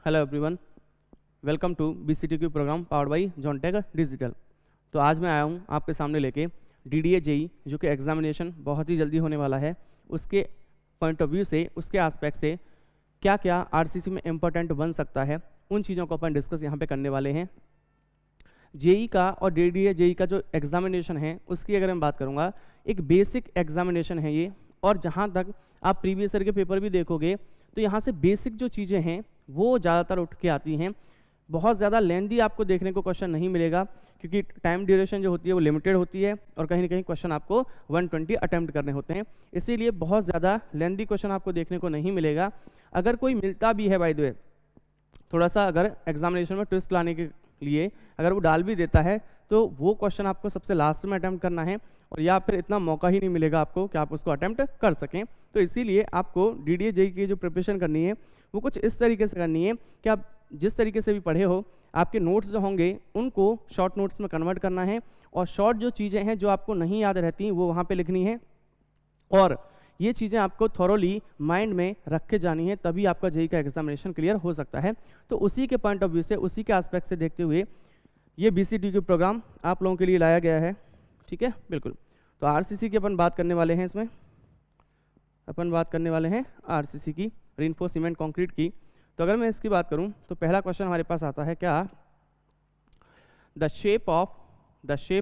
Hello everyone, welcome to BCTQ program powered by Jontech Digital. तो आज मैं आया हूँ आपके सामने लेके DDA JEE जो कि एग्जामिनेशन बहुत ही जल्दी होने वाला है, उसके पॉइंट ऑफ व्यू से, उसके एस्पेक्ट से क्या क्या RCC में इम्पोर्टेंट बन सकता है, उन चीज़ों को अपन डिस्कस यहाँ पे करने वाले हैं। JEE का और DDA JEE का जो एग्जामिनेशन है उसकी अगर मैं बात करूँगा, एक बेसिक एग्जामिनेशन है ये। और जहाँ तक आप प्रीवियस ईयर के पेपर भी देखोगे तो यहाँ से बेसिक जो चीज़ें हैं वो ज़्यादातर उठ के आती हैं। बहुत ज़्यादा लेंदी आपको देखने को क्वेश्चन नहीं मिलेगा, क्योंकि टाइम ड्यूरेशन जो होती है वो लिमिटेड होती है और कहीं ना कहीं क्वेश्चन आपको 120 अटेम्प्ट करने होते हैं, इसीलिए बहुत ज़्यादा लेंदी क्वेश्चन आपको देखने को नहीं मिलेगा। अगर कोई मिलता भी है, बाय द वे, थोड़ा सा अगर एग्जामिनेशन में ट्विस्ट लाने के लिए अगर वो डाल भी देता है तो वो क्वेश्चन आपको सबसे लास्ट में अटैम्प्ट करना है, और या फिर इतना मौका ही नहीं मिलेगा आपको कि आप उसको अटैम्प्ट कर सकें। तो इसीलिए आपको DDA JEE की जो प्रिपरेशन करनी है वो कुछ इस तरीके से करनी है कि आप जिस तरीके से भी पढ़े हो, आपके नोट्स जो होंगे उनको शॉर्ट नोट्स में कन्वर्ट करना है, और शॉर्ट जो चीज़ें हैं जो आपको नहीं याद रहती वो वहाँ पे लिखनी है, और ये चीज़ें आपको थॉरोली माइंड में रख के जानी है, तभी आपका JEE का एग्जामिनेशन क्लियर हो सकता है। तो उसी के पॉइंट ऑफ व्यू से, उसी के एस्पेक्ट से देखते हुए ये BCTQ प्रोग्राम आप लोगों के लिए लाया गया है। ठीक है, बिल्कुल। तो RCC की अपन बात करने वाले हैं, इसमें अपन बात करने वाले हैं RCC की, रीइंफोर्स सीमेंट कंक्रीट की। तो अगर मैं इसकी बात करूं तो पहला क्वेश्चन हमारे पास आता है क्या, the shape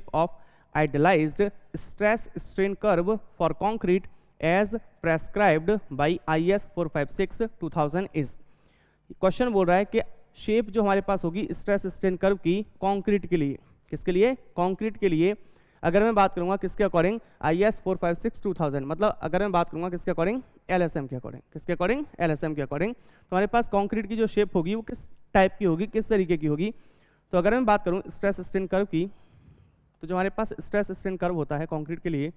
of idealized stress strain curve for concrete as prescribed by IS 456 2000 is. Question बोल रहा है कि शेप जो हमारे पास होगी स्ट्रेस स्ट्रेन कर्व की कंक्रीट के लिए, किसके लिए? कंक्रीट के लिए। अगर मैं बात करूंगा किसके अकॉर्डिंग? IS 456 2000, मतलब अगर मैं बात करूंगा किसके अकॉर्डिंग? LSM के अकॉर्डिंग। किसके अकॉर्डिंग? LSM के अकॉर्डिंग। तो हमारे पास कंक्रीट की जो शेप होगी वो किस टाइप की होगी, किस तरीके की होगी? तो अगर मैं बात करूं स्ट्रेस स्ट्रेन कर्व की, तो जो हमारे पास स्ट्रेस स्ट्रेन कर्व होता है कंक्रीट के लिए,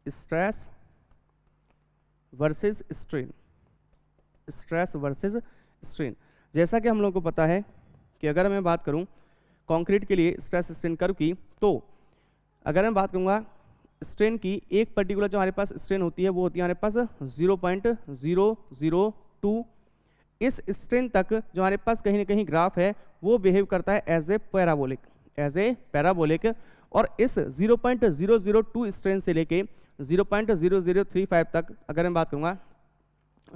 stress versus strain, stress versus strain. जैसा कि हम लोगों को पता है कि अगर मैं बात करूं कंक्रीट के लिए स्ट्रेस स्ट्रेन कर्व की, तो अगर मैं बात करूंगा स्ट्रेन की, एक पर्टिकुलर जो हमारे पास स्ट्रेन होती है वो होती है हमारे पास 0.002। इस स्ट्रेन तक जो हमारे पास कहीं ना कहीं ग्राफ है वो बिहेव करता है एज ए पैराबोलिक, और इस 0.002 स्ट्रेन से लेके 0.0035 तक, अगर मैं बात करूंगा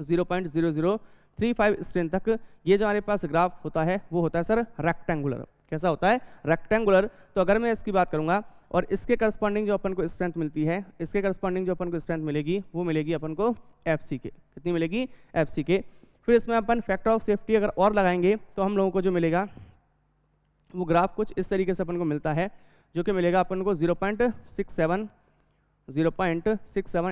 0.0035 स्ट्रेन तक, ये जो हमारे पास ग्राफ होता है वो होता है सर रेक्टेंगुलर। कैसा होता है? रेक्टेंगुलर। तो अगर मैं इसकी बात करूंगा और इसके करस्पॉन्डिंग जो अपन को स्ट्रेंथ मिलती है, इसके करस्पॉन्डिंग जो अपन को स्ट्रेंथ मिलेगी वो मिलेगी अपन को FCK। कितनी मिलेगी? FCK। फिर इसमें अपन फैक्टर ऑफ सेफ्टी अगर और लगाएंगे तो हम लोगों को जो मिलेगा वो ग्राफ कुछ इस तरीके से अपन को मिलता है, जो कि मिलेगा अपन को 0.67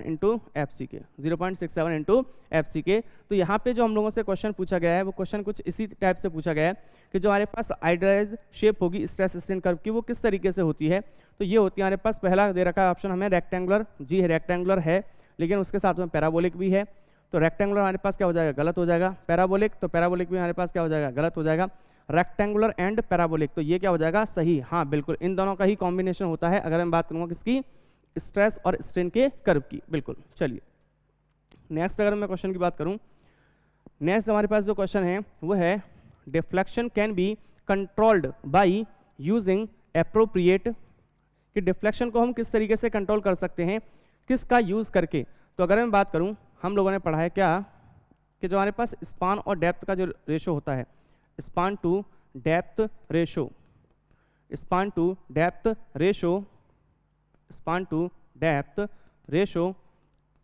इंटू FCK, 0.67 इंटू FCK। तो यहाँ पे जो हम लोगों से क्वेश्चन पूछा गया है वो क्वेश्चन कुछ इसी टाइप से पूछा गया है कि जो हमारे पास आइडियलाइज शेप होगी स्ट्रेस स्ट्रेन कर्व की वो किस तरीके से होती है। तो ये होती है हमारे पास, पहला दे रखा है ऑप्शन हमें रेक्टेंगुलर, जी रेक्टेंगुलर है, लेकिन उसके साथ में पैराबोलिक भी है। तो रेक्टेंगुलर हमारे पास क्या हो जाएगा? गलत हो जाएगा। पैराबोलिक, तो पैराबोलिक भी हमारे पास क्या हो जाएगा? गलत हो जाएगा। रेक्टेंगुलर एंड पैराबोलिक, तो ये क्या हो जाएगा? सही। हाँ बिल्कुल, इन दोनों का ही कॉम्बिनेशन होता है अगर मैं बात करूँगा किसकी? स्ट्रेस और स्ट्रेन के कर्व की। बिल्कुल। चलिए नेक्स्ट, अगर मैं क्वेश्चन की बात करूं, नेक्स्ट हमारे पास जो क्वेश्चन है वो है deflection can be controlled by using appropriate, कि डिफ्लेक्शन को हम किस तरीके से कंट्रोल कर सकते हैं, किसका यूज करके। तो अगर मैं बात करूं, हम लोगों ने पढ़ा है क्या कि जो हमारे पास स्पान और डेप्थ का जो रेशो होता है, span to depth ratio, span to depth ratio, span to depth ratio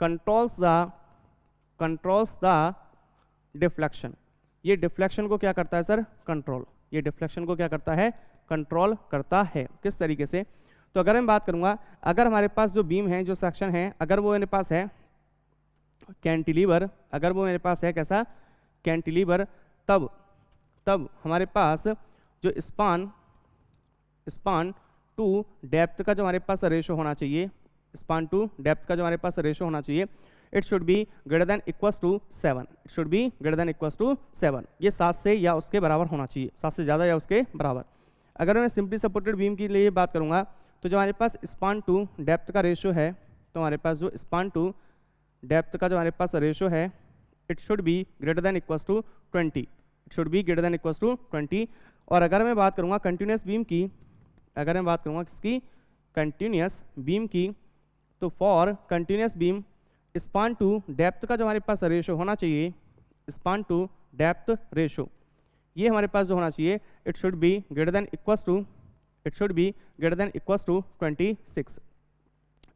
controls the deflection। ये डिफ्लेक्शन को क्या करता है सर? कंट्रोल। ये डिफ्लेक्शन को क्या करता है? कंट्रोल करता है। किस तरीके से? तो अगर मैं बात करूंगा, अगर हमारे पास जो बीम है, जो सेक्शन है, अगर वो मेरे पास है कैंटिलीवर, अगर वो मेरे पास है कैसा? कैंटिलीवर, तब हमारे पास जो स्पान टू डेप्थ का जो हमारे पास रेशो होना चाहिए, स्पान टू डेप्थ का जो हमारे पास रेशो होना चाहिए, it should be greater than equals to 7। It should be greater than equals to 7। ये 7 से या उसके बराबर होना चाहिए, 7 से ज़्यादा या उसके बराबर। अगर मैं सिंपली सपोर्टेड बीम के लिए बात करूंगा तो जो हमारे पास स्पान टू डेप्थ का रेशो है, तो हमारे पास जो स्पान टू डेप्थ का जो हमारे पास रेशो है it should be greater than equals to 20, it should be greater than equals to 20। और अगर मैं बात करूँगा कंटिन्यूस बीम की, अगर मैं बात करूँगा किसकी, कंटिन्यूस बीम की, तो for continuous beam span to depth का जो हमारे पास रेशो होना चाहिए, स्पान टू डेप्थ रेशो, ये हमारे पास जो होना चाहिए, it should be greater than equals to, it should be greater than equals to 26,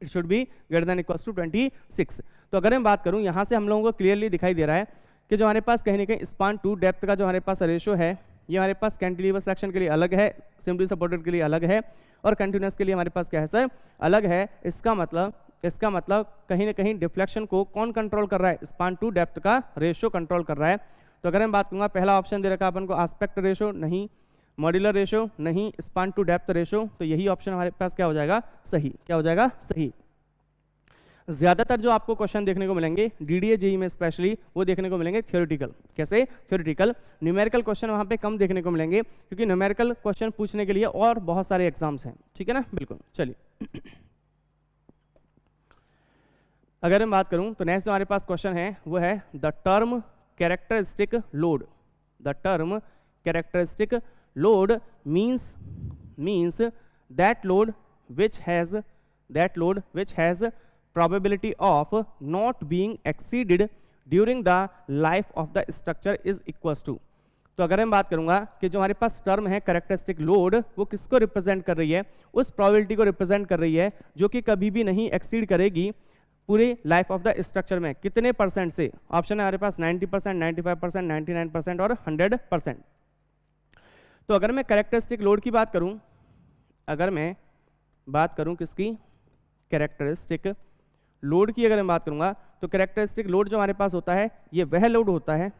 it should be greater than equals to 26। तो अगर मैं बात करूं, यहाँ से हम लोगों को क्लियरली दिखाई दे रहा है कि जो हमारे पास कहीं ना कहीं स्पान टू डेप्थ का जो हमारे पास रेशो है, ये हमारे पास कैंटिलीवर सेक्शन के लिए अलग है, सिंपली सपोर्टेड के लिए अलग है, और कंटिन्यूस के लिए हमारे पास क्या है सर, अलग है। इसका मतलब कहीं ना कहीं डिफ्लेक्शन को कौन कंट्रोल कर रहा है, स्पान टू डेप्थ का रेशो कंट्रोल कर रहा है। तो अगर मैं बात करूँगा, पहला ऑप्शन दे रखा है अपन को आस्पेक्ट रेशो नहीं, मॉड्यूलर रेशो नहीं, स्पान टू डेप्थ रेशो, तो यही ऑप्शन हमारे पास क्या हो जाएगा, सही, क्या हो जाएगा, सही। ज़्यादातर जो आपको क्वेश्चन देखने को मिलेंगे डीडीए जेई में स्पेशली, वो देखने को मिलेंगे थ्योरेटिकल। कैसे, थ्योरेटिकल। न्यूमेरिकल क्वेश्चन वहाँ पे कम देखने को मिलेंगे, क्योंकि न्यूमेरिकल क्वेश्चन पूछने के लिए और बहुत सारे एग्जाम्स हैं, ठीक है ना, बिल्कुल। चलिए अगर मैं बात करूँ तो नेक्स्ट हमारे पास क्वेश्चन है वो है the term characteristic load, the term characteristic load means that load which has probability of not being exceeded during the life of the structure is equals to। तो अगर मैं बात करूंगा कि जो हमारे पास टर्म है कैरेक्टरिस्टिक लोड, वो किसको रिप्रेजेंट कर रही है, उस प्रोबेबिलिटी को रिप्रेजेंट कर रही है जो कि कभी भी नहीं एक्सीड करेगी पूरे लाइफ ऑफ द स्ट्रक्चर में। कितने परसेंट से, ऑप्शन है हमारे पास 90%, 95%, 99% और 100%। तो अगर मैं कैरेक्टरिस्टिक लोड की बात करूं, अगर मैं बात करूं किसकी, कैरेक्टरिस्टिक लोड की अगर मैं बात करूंगा, तो कैरेक्टरिस्टिक लोड जो हमारे पास होता है, ये वह लोड होता है,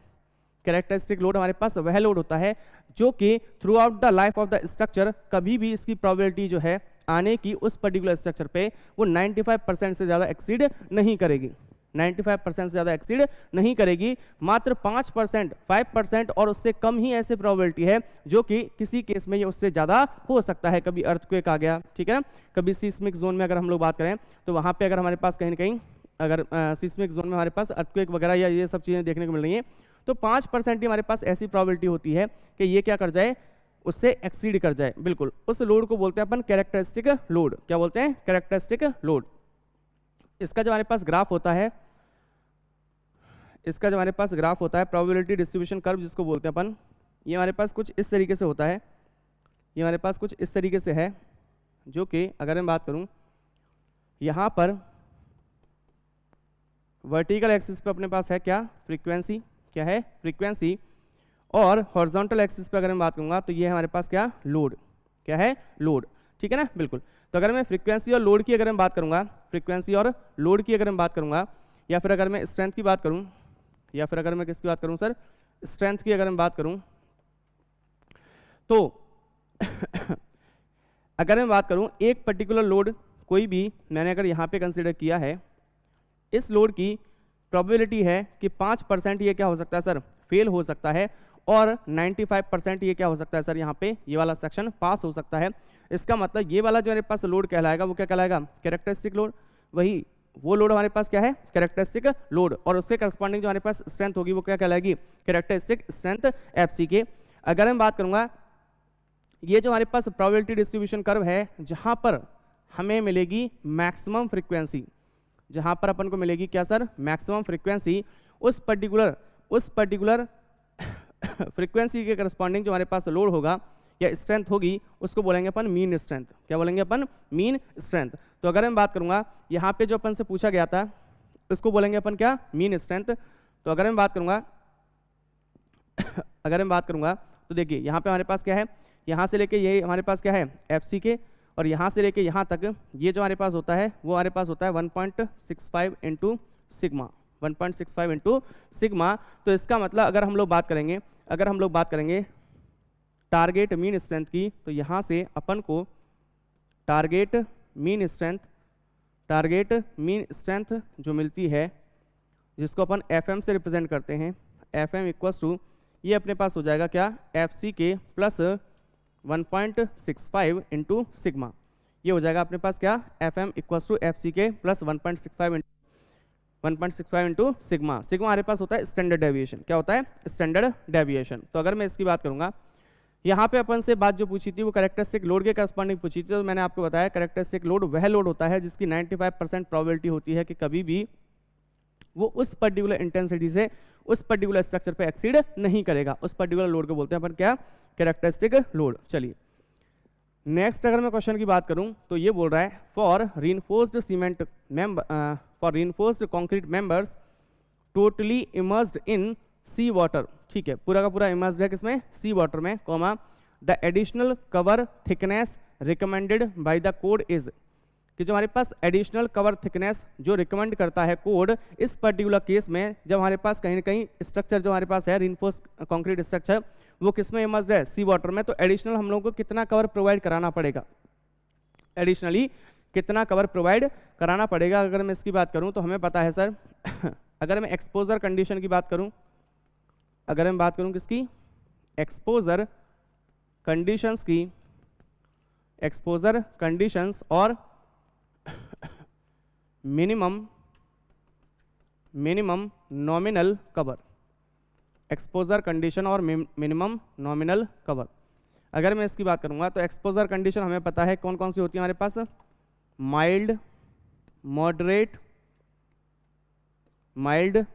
कैरेक्टरिस्टिक लोड हमारे पास वह लोड होता है जो कि through out the life of the structure कभी भी इसकी प्रोबेबिलिटी जो है आने की उस पर्टिकुलर स्ट्रक्चर पे वो 95% से ज़्यादा एक्सीड नहीं करेगी, 95% से ज़्यादा एक्सीड नहीं करेगी। मात्र 5%, 5% और उससे कम ही ऐसे प्रोबेबिलिटी है जो कि किसी केस में ये उससे ज़्यादा हो सकता है। कभी अर्थक्वेक आ गया, ठीक है ना, कभी सीस्मिक जोन में अगर हम लोग बात करें तो वहाँ पे अगर हमारे पास कहीं ना कहीं अगर सीस्मिक जोन में हमारे पास अर्थक्वेक वगैरह या ये सब चीज़ें देखने को मिल रही हैं, तो 5% ही हमारे पास ऐसी प्रोबेबिलिटी होती है कि ये क्या कर जाए, उससे एक्सीड कर जाए। बिल्कुल, उस लोड को बोलते हैं अपन कैरेक्टरिस्टिक लोड। क्या बोलते हैं, कैरेक्टरिस्टिक लोड। इसका जो हमारे पास ग्राफ होता है, इसका जो हमारे पास ग्राफ होता है प्रोबेबिलिटी डिस्ट्रीब्यूशन कर्व जिसको बोलते हैं अपन, ये हमारे पास कुछ इस तरीके से होता है, ये हमारे पास कुछ इस तरीके से है, जो कि अगर मैं बात करूं यहाँ पर वर्टिकल एक्सिस पे अपने पास है क्या, फ्रीक्वेंसी, क्या है, फ्रीक्वेंसी, और हॉरिजॉन्टल एक्सिस पे अगर मैं बात करूंगा तो ये हमारे पास क्या, लोड, क्या है, लोड, ठीक है ना, बिल्कुल। तो अगर मैं फ्रीक्वेंसी और लोड की अगर मैं बात करूंगा, फ्रीक्वेंसी और लोड की अगर मैं बात करूंगा, या फिर अगर मैं स्ट्रेंथ की बात करूं, या फिर अगर मैं किसकी बात करूं सर, स्ट्रेंथ की अगर मैं बात करूं, तो अगर मैं बात करूं एक पर्टिकुलर लोड कोई भी मैंने अगर यहाँ पे कंसिडर किया है, इस लोड की प्रोबेबिलिटी है कि 5% ये क्या हो सकता है सर, फेल हो सकता है, और 95% ये क्या हो सकता है सर, यहाँ पे ये वाला सेक्शन पास हो सकता है। इसका मतलब ये वाला जो मेरे पास लोड कहलाएगा वो क्या कहलाएगा, कैरेक्टरिस्टिक लोड। वही वो लोड हमारे पास क्या है, कैरेक्टरिस्टिक लोड, और उसके करस्पॉन्डिंग जो हमारे पास स्ट्रेंथ होगी वो क्या कहलाएगी, कैरेक्टरिस्टिक स्ट्रेंथ एफसी के। अगर मैं बात करूंगा ये जो हमारे पास प्रोबेबिलिटी डिस्ट्रीब्यूशन कर्व है, जहां पर हमें मिलेगी मैक्सिमम फ्रीक्वेंसी, जहां पर अपन को मिलेगी क्या सर, मैक्सिमम फ्रीक्वेंसी, उस पर्टिकुलर फ्रीक्वेंसी के करस्पॉन्डिंग जो हमारे पास लोड होगा या स्ट्रेंथ होगी, उसको बोलेंगे अपन मीन स्ट्रेंथ। क्या बोलेंगे अपन, मीन स्ट्रेंथ। तो अगर मैं बात करूंगा यहाँ पे जो अपन से पूछा गया था उसको बोलेंगे अपन क्या, मीन स्ट्रेंथ। तो अगर मैं बात करूंगा अगर मैं बात करूंगा तो देखिए यहाँ पे हमारे पास क्या है, यहाँ से लेके ये हमारे पास क्या है, एफसी के, और यहाँ से लेके यहाँ तक ये जो हमारे पास होता है वो हमारे पास होता है 1.65 इंटू सिग्मा, 1.65 इंटू सिग्मा। तो इसका मतलब अगर हम लोग बात करेंगे टारगेट मीन स्ट्रेंथ की, तो यहाँ से अपन को टारगेट मीन स्ट्रेंथ जो मिलती है, जिसको अपन एफएम से रिप्रेजेंट करते हैं, एफएम इक्वल्स टू ये अपने पास हो जाएगा क्या, एफसी के प्लस 1.65 इंटू सिग्मा। ये हो जाएगा अपने पास क्या, एफएम इक्वल्स टू एफसी के plus 1.65 into 1.65 into sigma. Sigma हमारे पास होता है स्टैंडर्ड डेविएशन। क्या होता है? Standard deviation. तो अगर मैं इसकी बात करूंगा, यहाँ पे अपन से बात जो पूछी थी वो कैरेक्टरिस्टिक लोड के करस्पॉन्डिंग पूछी थी। तो मैंने आपको बताया कैरेक्टरिस्टिक लोड वह लोड होता है जिसकी 95% प्रोबेबिलिटी होती है कि कभी भी वो उस पर्टिकुलर इंटेंसिटी से उस पर्टिकुलर स्ट्रक्चर पे एक्सीड नहीं करेगा। उस पर्टिकुलर लोड को बोलते हैं अपन क्या? Characteristic load. चलिए नेक्स्ट अगर मैं क्वेश्चन की बात करूं तो ये बोल रहा है for reinforced cement for reinforced concrete members totally immersed in sea water. ठीक है, पूरा का पूरा इमर्स्ड है किसमें? सी वाटर में, comma the additional cover thickness recommended by the code is, कि जो हमारे पास एडिशनल कवर थिकनेस जो रिकमेंड करता है कोड, इस पर्टिकुलर केस में जब हमारे पास कहीं ना कहीं स्ट्रक्चर जो हमारे पास है रीइंफोर्स्ड कंक्रीट स्ट्रक्चर वो किसमें इमर्स्ड है? सी वाटर में। तो एडिशनल हम लोगों को कितना कवर प्रोवाइड कराना पड़ेगा? एडिशनली कितना कवर प्रोवाइड कराना पड़ेगा? अगर मैं इसकी बात करूं तो हमें पता है सर अगर मैं एक्सपोजर कंडीशन की बात करूं, अगर मैं बात करूं किसकी? एक्सपोजर कंडीशंस की, एक्सपोजर कंडीशंस और minimum nominal cover, exposure condition और मिनिमम नॉमिनल कवर। अगर मैं इसकी बात करूंगा तो एक्सपोजर कंडीशन हमें पता है कौन कौन सी होती है हमारे पास? Mild,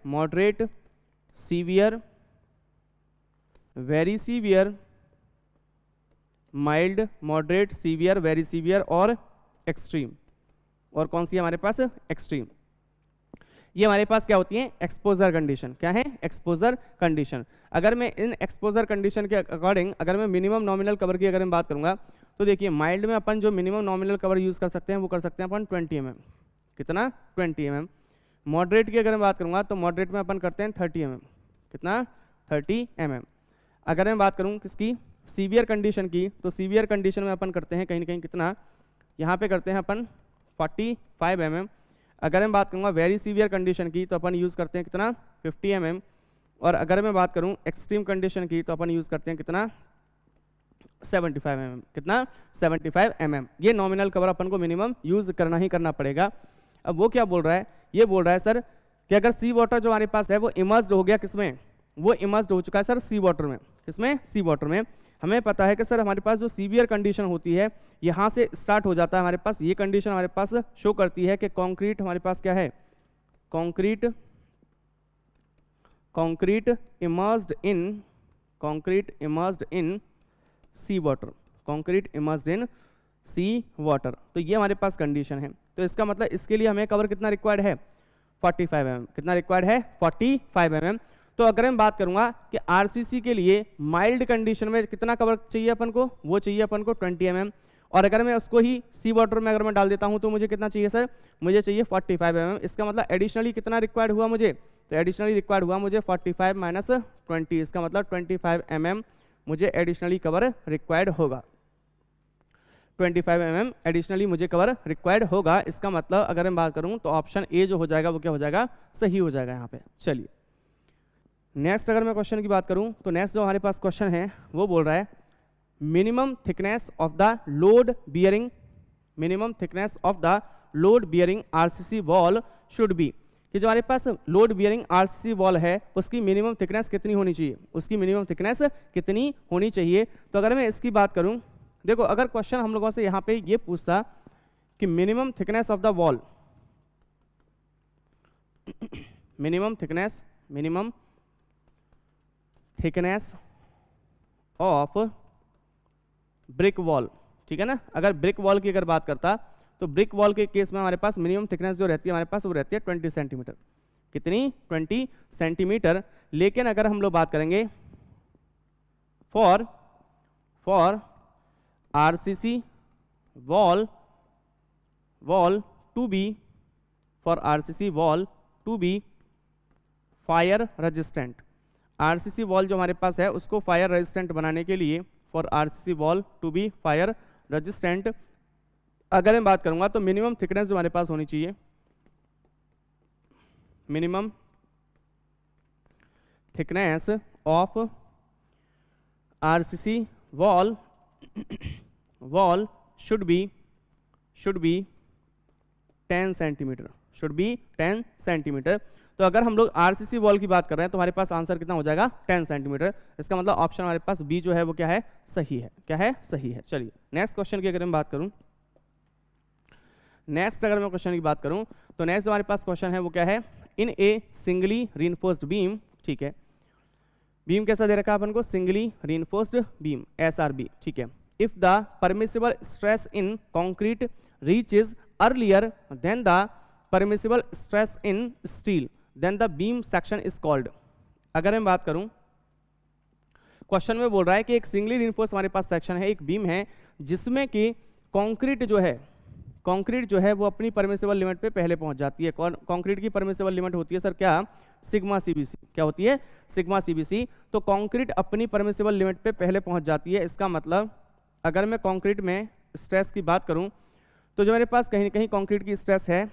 moderate, severe, very severe, mild, moderate, severe, very severe और एक्सट्रीम। और कौन सी है हमारे पास? एक्सट्रीम। ये हमारे पास क्या होती है? Exposure condition. क्या है? Exposure condition. अगर मैं इन एक्सपोजर कंडीशन के अकॉर्डिंग अगर मैं मिनिमम नॉमिनल कवर की अगर मैं बात करूंगा तो देखिए माइल्ड में अपन जो मिनिमम नॉमिनल कवर यूज कर सकते हैं वो कर सकते हैं अपन 20 mm। कितना? 20 mm। मॉडरेट की अगर मैं बात करूंगा तो मॉडरेट में अपन करते हैं 30 mm। कितना? 30 mm। अगर मैं बात करूं किसकी? सीवियर कंडीशन की, तो सीवियर कंडीशन में अपन करते हैं कहीं ना कहीं कितना? यहाँ पे करते हैं अपन 45 mm। अगर मैं बात करूँगा वेरी सीवियर कंडीशन की तो अपन यूज़ करते हैं कितना? 50 mm। और अगर मैं बात करूँ एक्सट्रीम कंडीशन की तो अपन यूज़ करते हैं कितना? 75 mm। कितना? 75 mm। ये नॉमिनल कवर अपन को मिनिमम यूज़ करना ही करना पड़ेगा। अब वो क्या बोल रहा है? ये बोल रहा है सर कि अगर सी वाटर जो हमारे पास है वो इमर्स्ड हो गया किसमें? वो इमर्स्ड हो चुका है सर सी वाटर में। किसमें? सी वाटर में। हमें पता है कि सर हमारे पास जो सीवियर कंडीशन होती है यहाँ से स्टार्ट हो जाता है हमारे पास। ये कंडीशन हमारे पास शो करती है कि कंक्रीट हमारे पास क्या है? Concrete immersed in sea water, concrete immersed in sea water. तो ये हमारे पास कंडीशन है। तो इसका मतलब इसके लिए हमें कवर कितना रिक्वायर्ड है? 45 mm। कितना रिक्वायर्ड है? 45 mm। तो अगर मैं बात करूंगा कि आरसीसी के लिए माइल्ड कंडीशन में कितना कवर चाहिए अपन को? वो चाहिए अपन को 20 mm। और अगर मैं उसको ही सी वाटर में अगर मैं डाल देता हूं तो मुझे कितना चाहिए सर? मुझे चाहिए 45 mm। इसका मतलब एडिशनली कितना रिक्वायर्ड हुआ मुझे? तो एडिशनली रिक्वायर्ड हुआ मुझे 45 माइनस 20। इसका मतलब 25 mm मुझे एडिशनली कवर रिक्वायर्ड होगा। 25 mm एडिशनली मुझे कवर रिक्वायर्ड होगा। इसका मतलब अगर मैं बात करूं तो ऑप्शन ए जो हो जाएगा वो क्या हो जाएगा? सही हो जाएगा यहाँ पे। चलिए नेक्स्ट अगर मैं क्वेश्चन की बात करूं तो नेक्स्ट जो हमारे पास क्वेश्चन है वो बोल रहा है minimum thickness of the load bearing RCC wall should be, कि जो हमारे पास लोड बियरिंग आरसीसी वॉल है उसकी मिनिमम थिकनेस कितनी होनी चाहिए? उसकी मिनिमम थिकनेस कितनी होनी चाहिए? तो अगर मैं इसकी बात करूं, देखो अगर क्वेश्चन हम लोगों से यहाँ पे ये पूछता कि minimum thickness of the wall, minimum thickness of brick wall, ठीक है ना? अगर ब्रिक वॉल की अगर बात करता तो ब्रिक वॉल के केस में हमारे पास मिनिमम थिकनेस जो रहती है हमारे पास वो रहती है 20 सेंटीमीटर। कितनी? 20 सेंटीमीटर। लेकिन अगर हम लोग बात करेंगे for RCC wall to be fire resistant, RCC wall जो हमारे पास है उसको फायर रेजिस्टेंट बनाने के लिए for RCC wall to be fire resistant अगर मैं बात करूंगा तो मिनिमम थिकनेस जो हमारे पास होनी चाहिए, minimum thickness of RCC wall should be 10 centimetre, should be 10 centimetre. तो अगर हम लोग आरसीसी वॉल की बात कर रहे हैं तो हमारे पास आंसर कितना हो जाएगा 10 सेंटीमीटर। इसका मतलब ऑप्शन हमारे पास बी जो है वो क्या है, सही है। क्या है, सही है। चलिए नेक्स्ट क्वेश्चन की अगर मैं बात करूं, नेक्स्ट अगर मैं क्वेश्चन की बात करूं तो नेक्स्ट हमारे पास क्वेश्चन है वो क्या है, in A singly reinforced beam, ठीक है, बीम कैसा दे रखा है अपन को, सिंगली रीइंफोर्स्ड बीम एसआरबी, ठीक है। If the permissible stress in concrete reaches earlier than the permissible stress in steel then the beam section is called. अगर मैं बात करूं, क्वेश्चन में बोल रहा है कि एक सिंगली रीइंफोर्स हमारे पास सेक्शन है, एक बीम है जिसमें कि कंक्रीट जो है वो अपनी परमिसिबल लिमिट पे पहले पहुंच जाती है। कंक्रीट की परमिसिबल लिमिट होती है सर क्या, सिग्मा सीबीसी। क्या होती है, सिग्मा सीबीसी। तो कंक्रीट अपनी परमिसिबल लिमिट पे पहले पहुंच जाती है। इसका मतलब अगर मैं कंक्रीट में स्ट्रेस की बात करूं तो जो मेरे पास कहीं ना कहीं कंक्रीट की स्ट्रेस है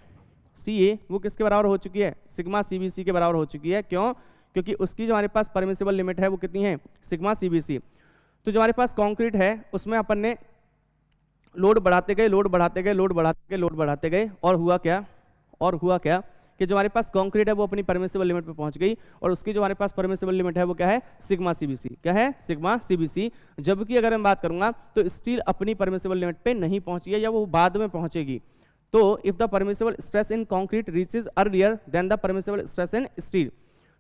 सी वो किसके बराबर हो चुकी है, सिग्मा सीबीसी के बराबर हो चुकी है। क्यों, क्योंकि उसकी जो हमारे पास परमिसिबल लिमिट है वो कितनी है, सिग्मा सीबीसी। तो जो हमारे पास कंक्रीट है उसमें अपन ने लोड बढ़ाते गए, लोड बढ़ाते गए, लोड बढ़ाते गए, लोड बढ़ाते गए, और हुआ क्या कि जो हमारे पास कंक्रीट है वो अपनी परमिसिबल लिमिट पे पहुंच गई, और उसकी जो हमारे पास परमिसिबल लिमिट है वो क्या है, सिग्मा सीबीसी। क्या है, सिग्मा सीबीसी। जबकि अगर मैं बात करूंगा तो स्टील अपनी परमिसिबल लिमिट पे नहीं पहुंची है, या वो बाद में पहुंचेगी। तो if the permissible stress in concrete reaches earlier than the permissible stress in steel,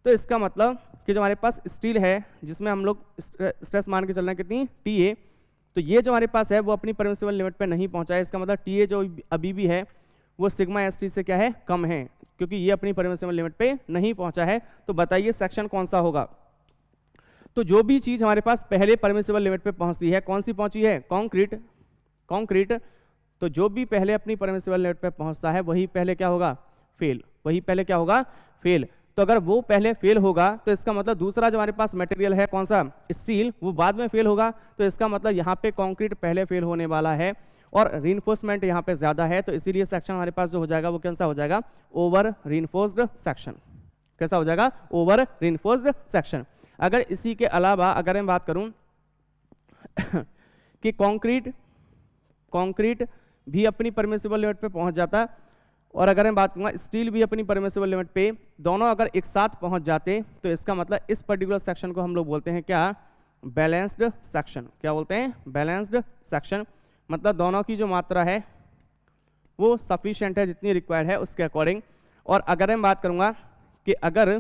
तो इसका मतलब कि जो हमारे पास स्टील है जिसमें हम लोग स्ट्रेस मान के चल रहे हैं कितनी, TA, तो ये जो हमारे पास है वो अपनी परमिसिबल लिमिट पे नहीं पहुंचा है। इसका मतलब TA जो अभी भी है वो सिग्मा ST से क्या है, कम है, क्योंकि ये अपनी परमिसिबल लिमिट पे नहीं पहुंचा है। तो बताइए सेक्शन कौन सा होगा। तो जो भी चीज हमारे पास पहले परमिसिबल लिमिट पे पहुंचती है, कौन सी पहुंची है, कंक्रीट। तो जो भी पहले अपनी परमिसिबल लिमिट पे पहुंचता है वही पहले क्या होगा, फेल। वही पहले क्या होगा, फेल। तो अगर वो पहले फेल होगा तो इसका मतलब दूसरा जो हमारे पास मटेरियल है कौन सा, स्टील, वो बाद में फेल होगा। तो इसका मतलब यहाँ पे कंक्रीट पहले फेल होने वाला है और रीइंफोर्समेंट यहाँ पे ज्यादा है। तो इसीलिए सेक्शन हमारे पास जो हो जाएगा वो कैसा हो जाएगा, ओवर रीइंफोर्स्ड सेक्शन। कैसा हो जाएगा, ओवर रीइंफोर्स्ड सेक्शन। अगर इसी के अलावा अगर मैं बात करूं कि कंक्रीट भी अपनी परमिसिबल लिमिट पे पहुंच जाता, और अगर मैं बात करूंगा स्टील भी अपनी परमिसिबल लिमिट पे, दोनों अगर एक साथ पहुंच जाते तो इसका मतलब इस पर्टिकुलर सेक्शन को हम लोग बोलते हैं क्या, बैलेंस्ड सेक्शन। क्या बोलते हैं, बैलेंस्ड सेक्शन। मतलब दोनों की जो मात्रा है वो सफिशिएंट है जितनी रिक्वायर्ड है उसके अकॉर्डिंग। और अगर मैं बात करूंगा कि अगर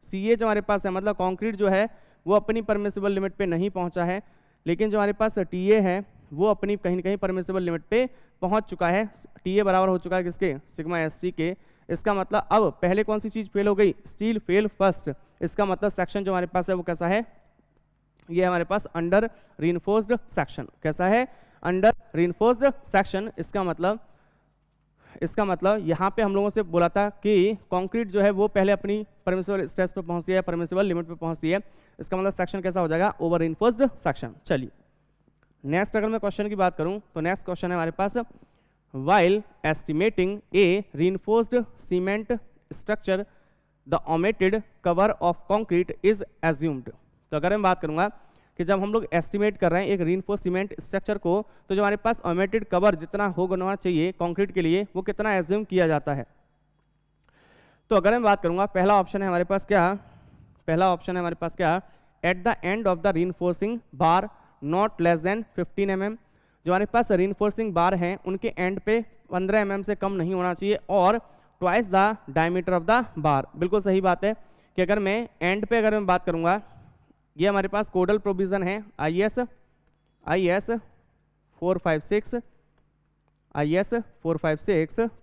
CA जो हमारे पास है, मतलब कंक्रीट जो है वो अपनी परमिसिबल लिमिट पे नहीं पहुंचा है, लेकिन जो हमारे पास TA है वो अपनी कहीं ना कहीं परमिसिबल लिमिट पे पहुंच चुका है। TA बराबर हो चुका है किसके, सिग्मा ST के। इसका मतलब अब पहले कौन सी चीज फेल हो गई, स्टील फेल फर्स्ट। इसका मतलब सेक्शन जो हमारे पास है वो कैसा है, ये हमारे पास अंडर रीइंफोर्स्ड सेक्शन। कैसा है, अंडर रीइंफोर्स्ड सेक्शन। इसका मतलब यहाँ पे हम लोगों से बोला था कि कंक्रीट जो है वो पहले अपनी परमिसिबल स्ट्रेस पे पहुंचती है, परमिसिबल लिमिट पे पहुंचती है। इसका मतलब सेक्शन कैसा हो जाएगा, ओवर रीइंफोर्स्ड सेक्शन। चलिए नेक्स्ट अगर मैं क्वेश्चन की बात करूं तो नेक्स्ट क्वेश्चन है हमारे पास, while estimating a reinforced cement structure the omitted cover of concrete is assumed। तो अगर मैं बात करूंगा कि जब हम लोग एस्टिमेट कर रहे हैं एक रीइंफोर्स्ड सीमेंट स्ट्रक्चर को, तो जो हमारे पास ओमिटेड कवर जितना होना चाहिए कंक्रीट के लिए वो कितना एज्यूम किया जाता है। तो अगर मैं बात करूंगा पहला ऑप्शन है हमारे पास क्या, eight the end of the reinforcing bar not less than 15 mm। जो हमारे पास रीइंफोर्सिंग बार हैं उनके एंड पे 15 mm से कम नहीं होना चाहिए, और twice the diameter of the bar. बिल्कुल सही बात है कि अगर मैं एंड पे अगर मैं बात करूंगा, ये हमारे पास कोडल प्रोविजन है IS 456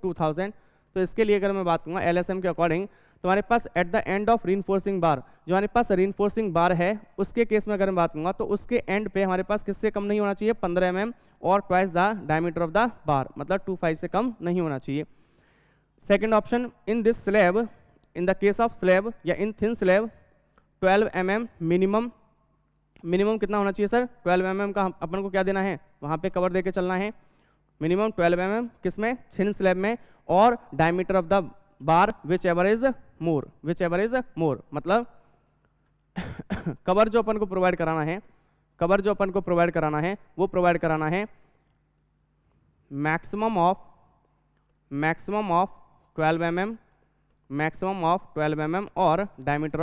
2000। तो इसके लिए अगर मैं बात करूंगा LSM के अकॉर्डिंग, तो हमारे पास at the end of reinforcing bar, जो हमारे पास रीइंफोर्सिंग बार है उसके केस में अगर मैं बात करूंगा तो उसके एंड पे हमारे पास किससे कम नहीं होना चाहिए, 15 mm, और twice the diameter of the bar, मतलब 25 से कम नहीं होना चाहिए। Second option, in this slab, in the case of slab या इन थिन स्लैब 12 mm मिनिमम कितना होना चाहिए सर, 12 mm का अपन को क्या देना है, वहाँ पे कवर देके चलना है। मिनिमम 12 mm किसमें, थिन स्लैब में, और diameter of the bar which ever is more, मतलब कवर जो अपन को प्रोवाइड कराना है वो प्रोवाइड कराना है maximum of 12 mm, maximum of 12 mm और डायमीटर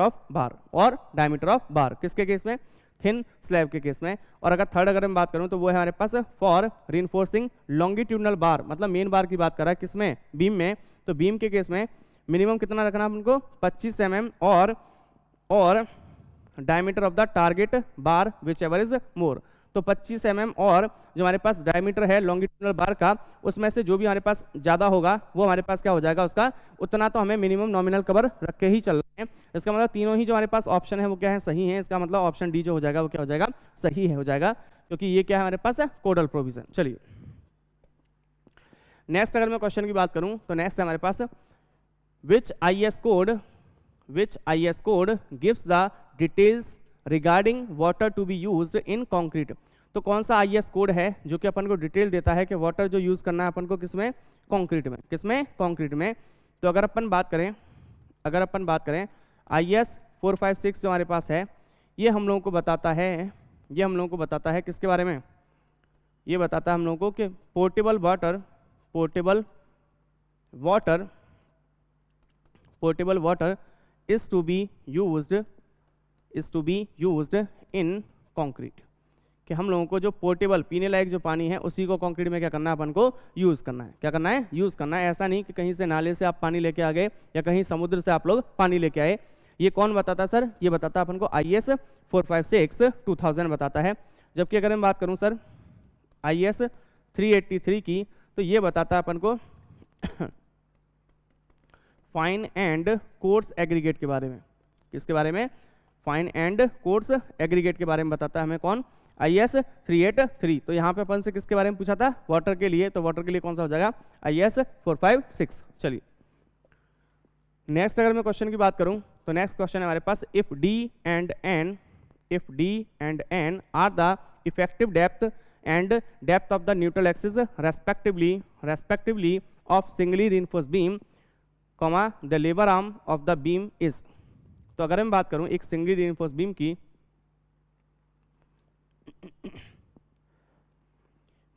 ऑफ बार किसके केस में? थिन स्लैब के केस में। और अगर थर्ड अगर मैं बात करूं तो वो है हमारे पास फॉर रीइंफोर्सिंग लॉन्गिट्यूडनल बार, मतलब मेन बार की बात कर रहा है किसमें? बीम में। तो बीम के केस में मिनिमम कितना रखना है उनको? 25 mm और diameter of the target bar which ever is more. तो 25 mm और जो हमारे पास डायमीटर है लॉन्गिट्यूडनल बार का, उसमें से जो भी हमारे पास ज़्यादा होगा वो हमारे पास क्या हो जाएगा? उसका उतना तो हमें मिनिमम नॉमिनल कवर रख के ही चलना है। इसका मतलब तीनों ही जो हमारे पास ऑप्शन है वो क्या है? सही है। इसका मतलब ऑप्शन डी जो हो जाएगा वो क्या हो जाएगा? सही है हो जाएगा, क्योंकि ये क्या है हमारे पास? कोडल प्रोविजन। चलिए नेक्स्ट अगर मैं क्वेश्चन की बात करूं तो नेक्स्ट है हमारे पास विच IS code gives the details regarding water to be used in concrete। तो कौन सा IS कोड है जो कि अपन को डिटेल देता है कि वाटर जो यूज करना है अपन को किसमें? कंक्रीट में। किसमें? कंक्रीट में। तो अगर अपन बात करें IS 456 जो हमारे पास है, ये हम लोगों को बताता है किसके बारे में? ये बताता है हम लोगों को कि portable water is to be used in concrete, कि हम लोगों को जो पोर्टेबल पीने लायक जो पानी है उसी को कंक्रीट में क्या करना है? अपन को यूज़ करना है। क्या करना है? यूज़ करना है। ऐसा नहीं कि कहीं से नाले से आप पानी लेके आ गए या कहीं समुद्र से आप लोग पानी लेके आए। ये कौन बताता सर? ये बताता अपन को IS 456 2000 बताता है। जबकि अगर मैं बात करूँ सर IS 383 की, तो ये बताता है अपन को फाइन एंड कोर्स एग्रीगेट के बारे में। किसके बारे में? फाइन एंड कोर्स एग्रीगेट के बारे में बताता है हमें कौन? IS 383। तो यहाँ पे अपन से किसके बारे में पूछा था? वाटर के लिए। तो वाटर के लिए कौन सा हो जाएगा? IS 456। चलिए नेक्स्ट अगर मैं क्वेश्चन की बात करूं तो नेक्स्ट क्वेश्चन है हमारे पास if D and N are the effective depth of the neutral axis respectively of singly reinforced beam, the लेबर arm of the beam is. तो अगर मैं बात करूं एक सिंगली रीइंफोर्स्ड बीम की,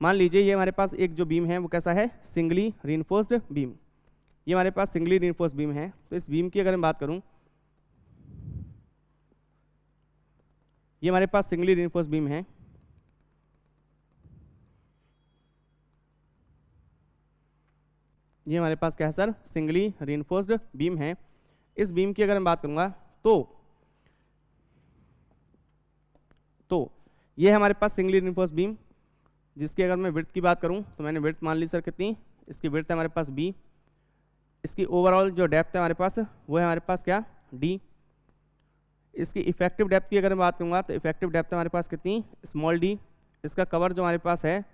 मान लीजिए ये हमारे पास एक जो बीम है वो कैसा है? Singly reinforced beam. ये हमारे पास सिंगली रीइंफोर्स्ड बीम है। तो इस बीम की अगर मैं बात करूं, ये हमारे पास सिंगली रीइंफोर्स्ड बीम है। ये हमारे पास क्या है सर? सिंगली रीइंफोर्स्ड बीम है। इस बीम की अगर मैं बात करूंगा तो ये है हमारे पास सिंगली रीइंफोर्स्ड बीम, जिसकी अगर मैं विड्थ की बात करूं तो मैंने विड्थ मान ली सर कितनी? इसकी विड्थ है हमारे पास B। इसकी ओवरऑल जो डेप्थ है हमारे पास वो है हमारे पास क्या? D। इसकी इफेक्टिव डेप्थ की अगर मैं बात करूंगा तो इफेक्टिव डेप्थ हमारे पास कितनी? Small d। इसका कवर जो हमारे पास है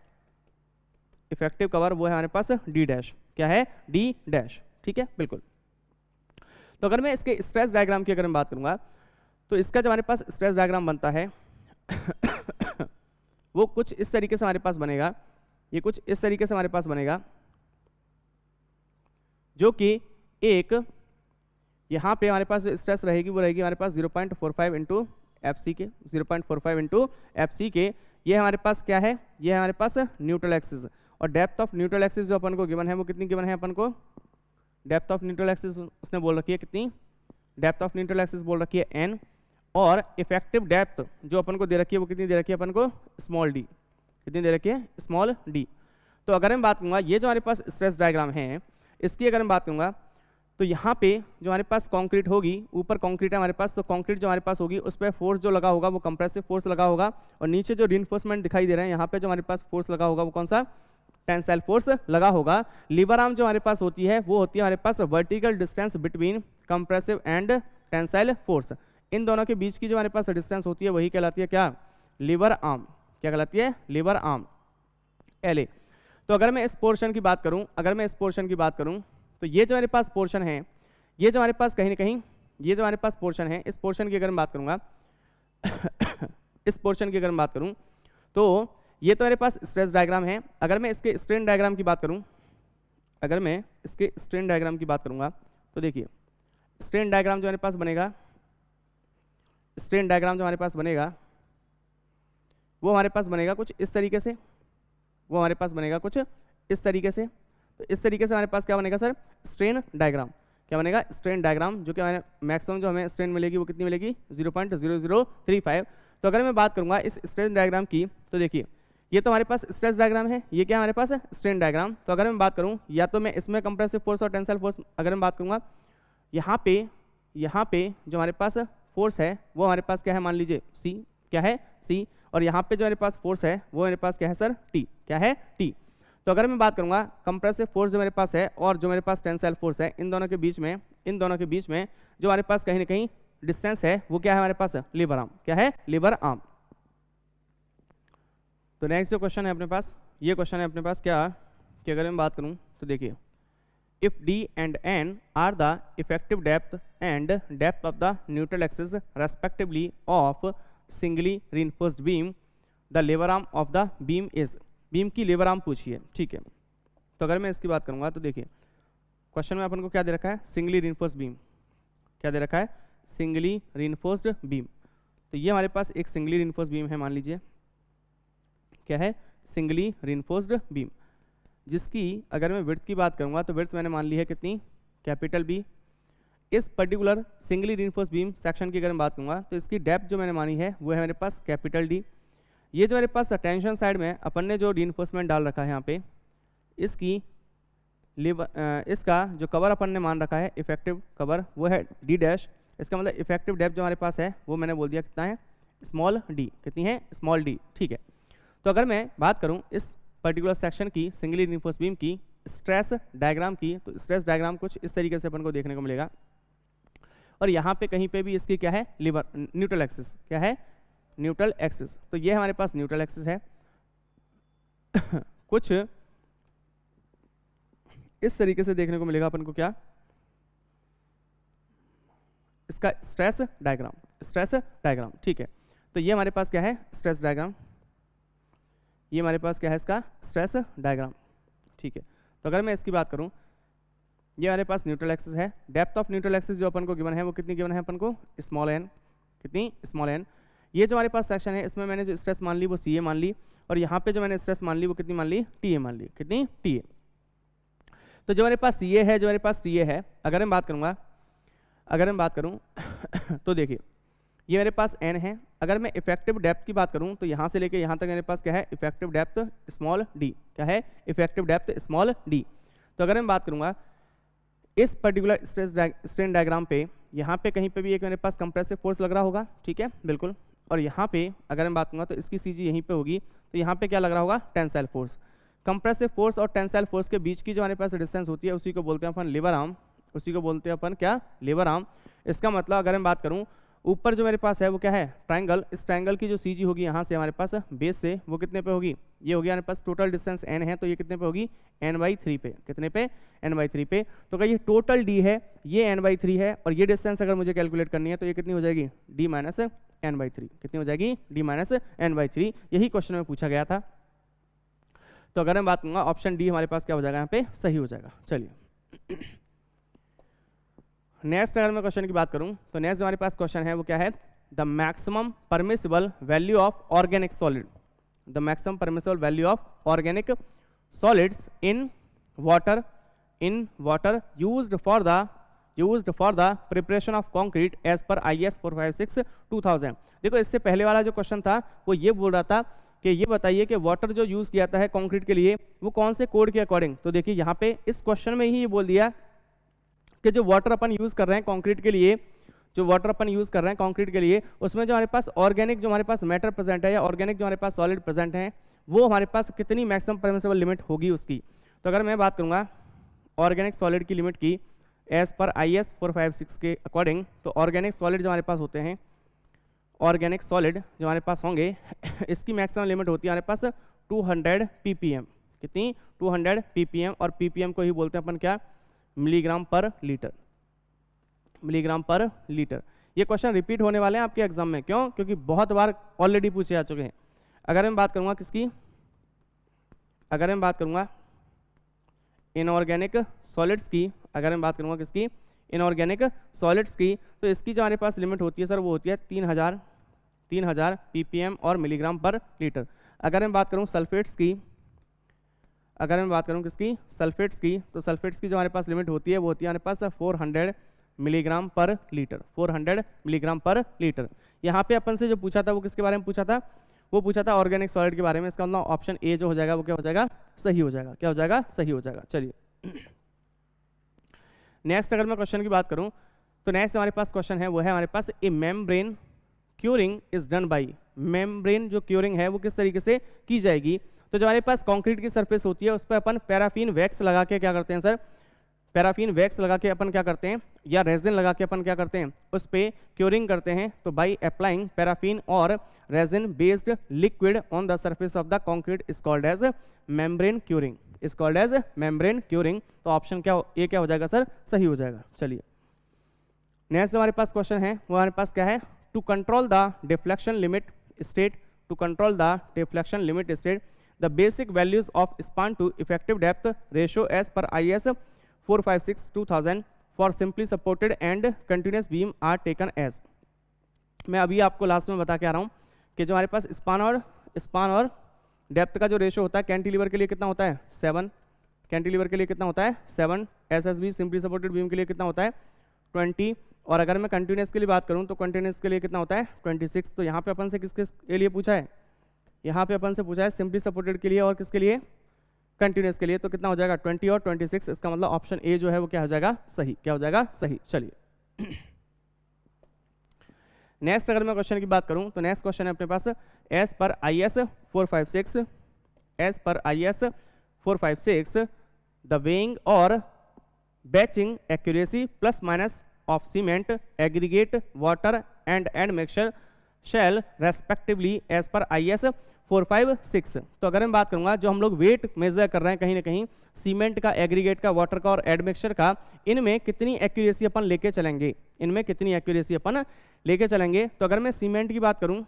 इफेक्टिव कवर वो है हमारे पास D'। क्या है? D'। ठीक है, बिल्कुल। तो अगर मैं इसके स्ट्रेस डायग्राम की अगर मैं बात करूंगा तो इसका जो हमारे पास स्ट्रेस डायग्राम बनता है वो कुछ इस तरीके से हमारे पास बनेगा। ये कुछ इस तरीके से हमारे पास बनेगा, जो कि एक यहाँ पे हमारे पास स्ट्रेस रहेगी वो रहेगी हमारे पास 0.45 इंटू FC के 0.45 इंटू FC के। ये हमारे पास क्या है? ये है हमारे पास न्यूट्रल एक्सिस। और डेप्थ ऑफ न्यूट्रल एक्सिस जो अपन को गिवन है वो कितनी गिवन है? अपन को डेप्थ ऑफ न्यूट्रल एक्सिस उसने बोल रखी है कितनी? डेप्थ ऑफ न्यूट्रल एक्सिस बोल रखी है n। और इफेक्टिव डेप्थ जो अपन को दे रखी है वो कितनी दे रखी है अपन को? Small d। कितनी दे रखी है? Small d। तो अगर मैं बात करूँगा ये जो हमारे पास स्ट्रेस डायग्राम है इसकी अगर मैं बात करूँगा तो यहाँ पे जो हमारे पास कंक्रीट होगी, ऊपर कंक्रीट है हमारे पास, तो कंक्रीट जो हमारे पास होगी उस पर फोर्स जो लगा होगा वो कंप्रेसिव फोर्स लगा होगा। और नीचे जो रिइंफोर्समेंट दिखाई दे रहे हैं यहाँ पे जो हमारे पास फोर्स लगा होगा वो कौन सा? टेंसाइल फोर्स लगा होगा। लीवर आर्म जो हमारे पास होती है वो होती है हमारे पास vertical distance between compressive and tensile force. इन दोनों के बीच की जो हमारे पास डिस्टेंस होती है वही कहलाती है क्या? Lever arm. क्या कहलाती है? Lever arm, LA। तो अगर मैं इस पोर्शन की बात करूं, तो ये जो हमारे पास पोर्शन है, ये जो हमारे पास कहीं ना कहीं ये जो हमारे पास पोर्शन है, इस पोर्शन की अगर मैं बात करूंगा इस पोर्शन की अगर मैं बात करूं तो ये तो मेरे पास स्ट्रेस डायग्राम है। अगर मैं इसके स्ट्रेन डायग्राम की बात करूंगा तो देखिए स्ट्रेन डायग्राम जो हमारे पास बनेगा, वो हमारे पास बनेगा कुछ इस तरीके से, तो तो इस तरीके से हमारे पास क्या बनेगा सर, स्ट्रेन डायग्राम। क्या बनेगा, स्ट्रेन डायग्राम, जो कि हमें मैक्सिमम जो हमें स्ट्रेन मिलेगी वो कितनी मिलेगी, 0.0035। तो अगर मैं बात करूंगा इस स्ट्रेन डायग्राम की, तो देखिए ये तो हमारे पास स्ट्रेस डायग्राम है, ये क्या हमारे पास है, स्ट्रेन डायग्राम। तो अगर मैं बात करूं, या तो मैं इसमें कंप्रेसिव फोर्स और टेंसाइल फोर्स अगर मैं बात करूंगा, यहाँ पे जो हमारे पास फोर्स है वो हमारे पास क्या है, मान लीजिए सी, क्या है सी, और यहाँ पे जो हमारे पास फोर्स है वो मेरे पास क्या है सर, टी, क्या है टी। तो अगर मैं बात करूंगा कंप्रेसिव फोर्स जो मेरे पास है और जो मेरे पास टेंसाइल फोर्स है, इन दोनों के बीच में जो हमारे पास कहीं ना कहीं डिस्टेंस है वो क्या है हमारे पास, लीवर आर्म, क्या है, लीवर आर्म। तो नेक्स्ट जो क्वेश्चन है अपने पास, ये क्वेश्चन है अपने पास क्या कि अगर मैं बात करूं तो देखिए, if D and N are the effective depth and depth of the neutral axis respectively of singly reinforced beam, the lever arm of the beam is, beam की लेवर आर्म पूछी है, ठीक है। तो अगर मैं इसकी बात करूंगा तो देखिए क्वेश्चन में अपन को क्या दे रखा है, सिंगली रिइंफोर्स्ड बीम, क्या दे रखा है, सिंगली रिइंफोर्स्ड बीम। तो ये हमारे पास एक सिंगली रिइंफोर्स्ड बीम है, मान लीजिए क्या है, सिंगली रिइंफोर्स्ड बीम, जिसकी अगर मैं विड्थ की बात करूंगा तो विड्थ मैंने मान ली है कितनी, कैपिटल बी। इस particular singly reinforced beam section की अगर मैं बात करूंगा तो इसकी डेप्थ जो मैंने मानी है वो है मेरे पास कैपिटल डी। ये जो मेरे पास टेंशन साइड में अपन ने जो रिइंफोर्समेंट डाल रखा है यहाँ पे, इसकी इसका जो कवर अपन ने मान रखा है इफेक्टिव कवर वो है डी डैश। इसका मतलब इफेक्टिव डेप्थ जो हमारे पास है वो मैंने बोल दिया कितना है, स्मॉल डी, कितनी है, स्मॉल डी, ठीक है। तो अगर मैं बात करूं इस पर्टिकुलर सेक्शन की सिंगली रिइंफोर्स्ड बीम की स्ट्रेस डायग्राम की, तो स्ट्रेस डायग्राम कुछ इस तरीके से अपन को देखने को मिलेगा। और यहाँ पे कहीं पे भी इसकी क्या है, लीवर न्यूट्रल एक्सिस, क्या है, न्यूट्रल एक्सिस। तो ये हमारे पास न्यूट्रल एक्सिस है कुछ इस तरीके से देखने को मिलेगा अपन को, क्या, इसका स्ट्रेस डायग्राम, ठीक है। तो ये हमारे पास क्या है, स्ट्रेस डायग्राम, ये हमारे पास क्या है, इसका स्ट्रेस डायग्राम, ठीक है। तो अगर मैं इसकी बात करूं, ये हमारे पास न्यूट्रल एक्सिस है, डेप्थ ऑफ न्यूट्रल एक्सिस जो अपन को गिवन है वो कितनी गिवन है अपन को, स्मॉल एन, कितनी, स्मॉल एन। ये जो हमारे पास सेक्शन है इसमें मैंने जो स्ट्रेस मान ली वो सी ए मान ली, और यहाँ पे जो मैंने स्ट्रेस मान ली वो कितनी मान ली, टी ए मान ली, कितनी, टी ए। तो जो हमारे पास सी ए है, जो हमारे पास टी ए है, अगर मैं बात करूँ तो देखिए ये मेरे पास n है। अगर मैं इफेक्टिव डेप्थ की बात करूं तो यहाँ से लेके यहाँ तक मेरे पास क्या है, इफेक्टिव डेप्थ स्मॉल d, क्या है, इफेक्टिव डेप्थ स्मॉल d। तो अगर मैं बात करूंगा इस पर्टिकुलर स्ट्रेन डायग्राम पे, यहाँ पे कहीं पे भी एक मेरे पास कंप्रेसिव फोर्स लग रहा होगा, ठीक है, बिल्कुल। और यहाँ पे अगर मैं बात करूँगा तो इसकी सी जी यहीं पे होगी, तो यहाँ पे क्या लग रहा होगा, टेंसाइल फोर्स। कंप्रेसिव फोर्स और टेंसाइल फोर्स के बीच की जो हमारे पास डिस्टेंस होती है उसी को बोलते हैं अपन लीवर आर्म, उसी को बोलते हैं अपन क्या, लीवर आर्म। इसका मतलब अगर मैं बात करूँ ऊपर जो मेरे पास है वो क्या है, ट्रायंगल, इस ट्रायंगल की जो सी जी होगी यहाँ से हमारे पास बेस से वो कितने पे होगी, ये होगी हमारे पास टोटल डिस्टेंस n है, तो ये कितने पे होगी, n/3 पे, कितने पे, n/3 पे। तो अगर ये टोटल d है, ये n/3 है, और ये डिस्टेंस अगर मुझे कैलकुलेट करनी है तो ये कितनी हो जाएगी, d - n/3, कितनी हो जाएगी, d - n/3। यही क्वेश्चन में पूछा गया था। तो अगर मैं बात करूँगा ऑप्शन डी हमारे पास क्या हो जाएगा, यहाँ पे सही हो जाएगा। चलिए नेक्स्ट अगर मैं क्वेश्चन की बात करूं तो नेक्स्ट हमारे पास क्वेश्चन है वो क्या है, the maximum permissible value of organic solid, the maximum permissible value of organic solids in water used for the preparation of concrete as per IS 456/2000। देखो इससे पहले वाला जो क्वेश्चन था वो ये बोल रहा था कि ये बताइए कि वाटर जो यूज किया जाता है कंक्रीट के लिए वो कौन से कोड के अकॉर्डिंग। तो देखिए यहाँ पे इस क्वेश्चन में ही ये बोल दिया कि जो वाटर अपन यूज़ कर रहे हैं कंक्रीट के लिए, जो वाटर अपन यूज़ कर रहे हैं कंक्रीट के लिए, उसमें जो हमारे पास ऑर्गेनिक जो हमारे पास मैटर प्रेजेंट है या ऑर्गेनिक जो हमारे पास सॉलिड प्रेजेंट है वो हमारे पास कितनी मैक्सिमम परमिसिबल लिमिट होगी उसकी। तो अगर मैं बात करूँगा ऑर्गेनिक सॉलिड की लिमिट की एज पर IS 456 के अकॉर्डिंग, तो ऑर्गेनिक सॉलिड जो हमारे पास होते हैं, ऑर्गेनिक सॉलिड जो हमारे पास होंगे इसकी मैक्सिमम लिमिट होती है हमारे पास 200 ppm, कितनी, 200 ppm। और ppm को ही बोलते हैं अपन क्या, मिलीग्राम पर लीटर, मिलीग्राम पर लीटर। ये क्वेश्चन रिपीट होने वाले हैं आपके एग्जाम में, क्यों, क्योंकि बहुत बार ऑलरेडी पूछे जा चुके हैं। अगर मैं बात करूंगा किसकी, अगर मैं बात करूंगा इनऑर्गेनिक सॉलिड्स की, अगर मैं बात करूंगा किसकी, इनऑर्गेनिक सॉलिड्स की, तो इसकी जो हमारे पास लिमिट होती है सर वो होती है 3000 ppm और मिलीग्राम पर लीटर। अगर मैं बात करूं सल्फेट्स की, अगर मैं बात करूँ किसकी, सल्फेट्स की, तो सल्फेट्स की जो हमारे पास लिमिट होती है वो होती है हमारे पास 400 मिलीग्राम पर लीटर, 400 मिलीग्राम पर लीटर। यहाँ पे अपन से जो पूछा था वो किसके बारे में पूछा था, वो पूछा था ऑर्गेनिक सॉलिड के बारे में। इसका मतलब ऑप्शन ए जो हो जाएगा वो क्या हो जाएगा, सही हो जाएगा। क्या हो जाएगा, सही हो जाएगा। चलिए नेक्स्ट अगर मैं क्वेश्चन की बात करूँ तो नेक्स्ट हमारे पास क्वेश्चन है वो है हमारे पास a membrane curing is done by, membrane जो क्यूरिंग है वो किस तरीके से की जाएगी। तो जो हमारे पास कंक्रीट की सरफेस होती है उस पर अपन पैराफिन वैक्स लगा के क्या करते हैं सर, पैराफिन वैक्स लगा के अपन क्या करते हैं, या रेजिन लगा के अपन क्या करते हैं, उस पर क्यूरिंग करते हैं। तो बाई अप्लाइंग पैराफिन और resin based liquid on the surface of the concrete is called as membrane curing, is called as membrane curing. तो ऑप्शन क्या ये क्या हो जाएगा सर, सही हो जाएगा। चलिए नेक्स्ट हमारे पास क्वेश्चन है वो हमारे पास क्या है, to control the deflection limit state, to control the deflection limit state the basic values of span to effective depth ratio as per IS 456/2000 for simply supported and continuous beam are taken as. मैं अभी आपको last में बता के आ रहा हूँ कि जो हमारे पास स्पान और डेप्थ का जो रेशियो होता है कैंटिलीवर के लिए कितना होता है 7, कैंटिलीवर के लिए कितना होता है 7, SSB सिंपली सपोर्टेड बीम के लिए कितना होता है 20, और अगर मैं कंटिन्यूस के लिए बात करूं तो कंटिन्यूस के लिए कितना होता है 26। तो यहाँ पे अपन से किसके लिए पूछा है, यहाँ पे अपन से पूछा है सिंपली सपोर्टेड के लिए और किसके लिए, कंटिन्यूस के लिए। तो कितना हो जाएगा 20 और 26, इसका मतलब ऑप्शन ए जो है वो क्या हो जाएगा, सही। क्या हो जाएगा, सही। चलिए नेक्स्ट अगर मैं क्वेश्चन की बात करूं तो नेक्स्ट क्वेश्चन है अपने पास as per IS 456, as per IS 456 the weighing और batching accuracy plus minus of cement, aggregate, water and admixture shall respectively as per IS 456। तो अगर मैं बात करूंगा जो हम लोग वेट मेजर कर रहे हैं कहीं ना कहीं सीमेंट का, एग्रीगेट का, वाटर का और एडमिक्सचर का, इनमें कितनी एक्यूरेसी अपन लेके चलेंगे, इनमें कितनी एक्यूरेसी अपन लेके चलेंगे। तो अगर मैं सीमेंट की बात करूं,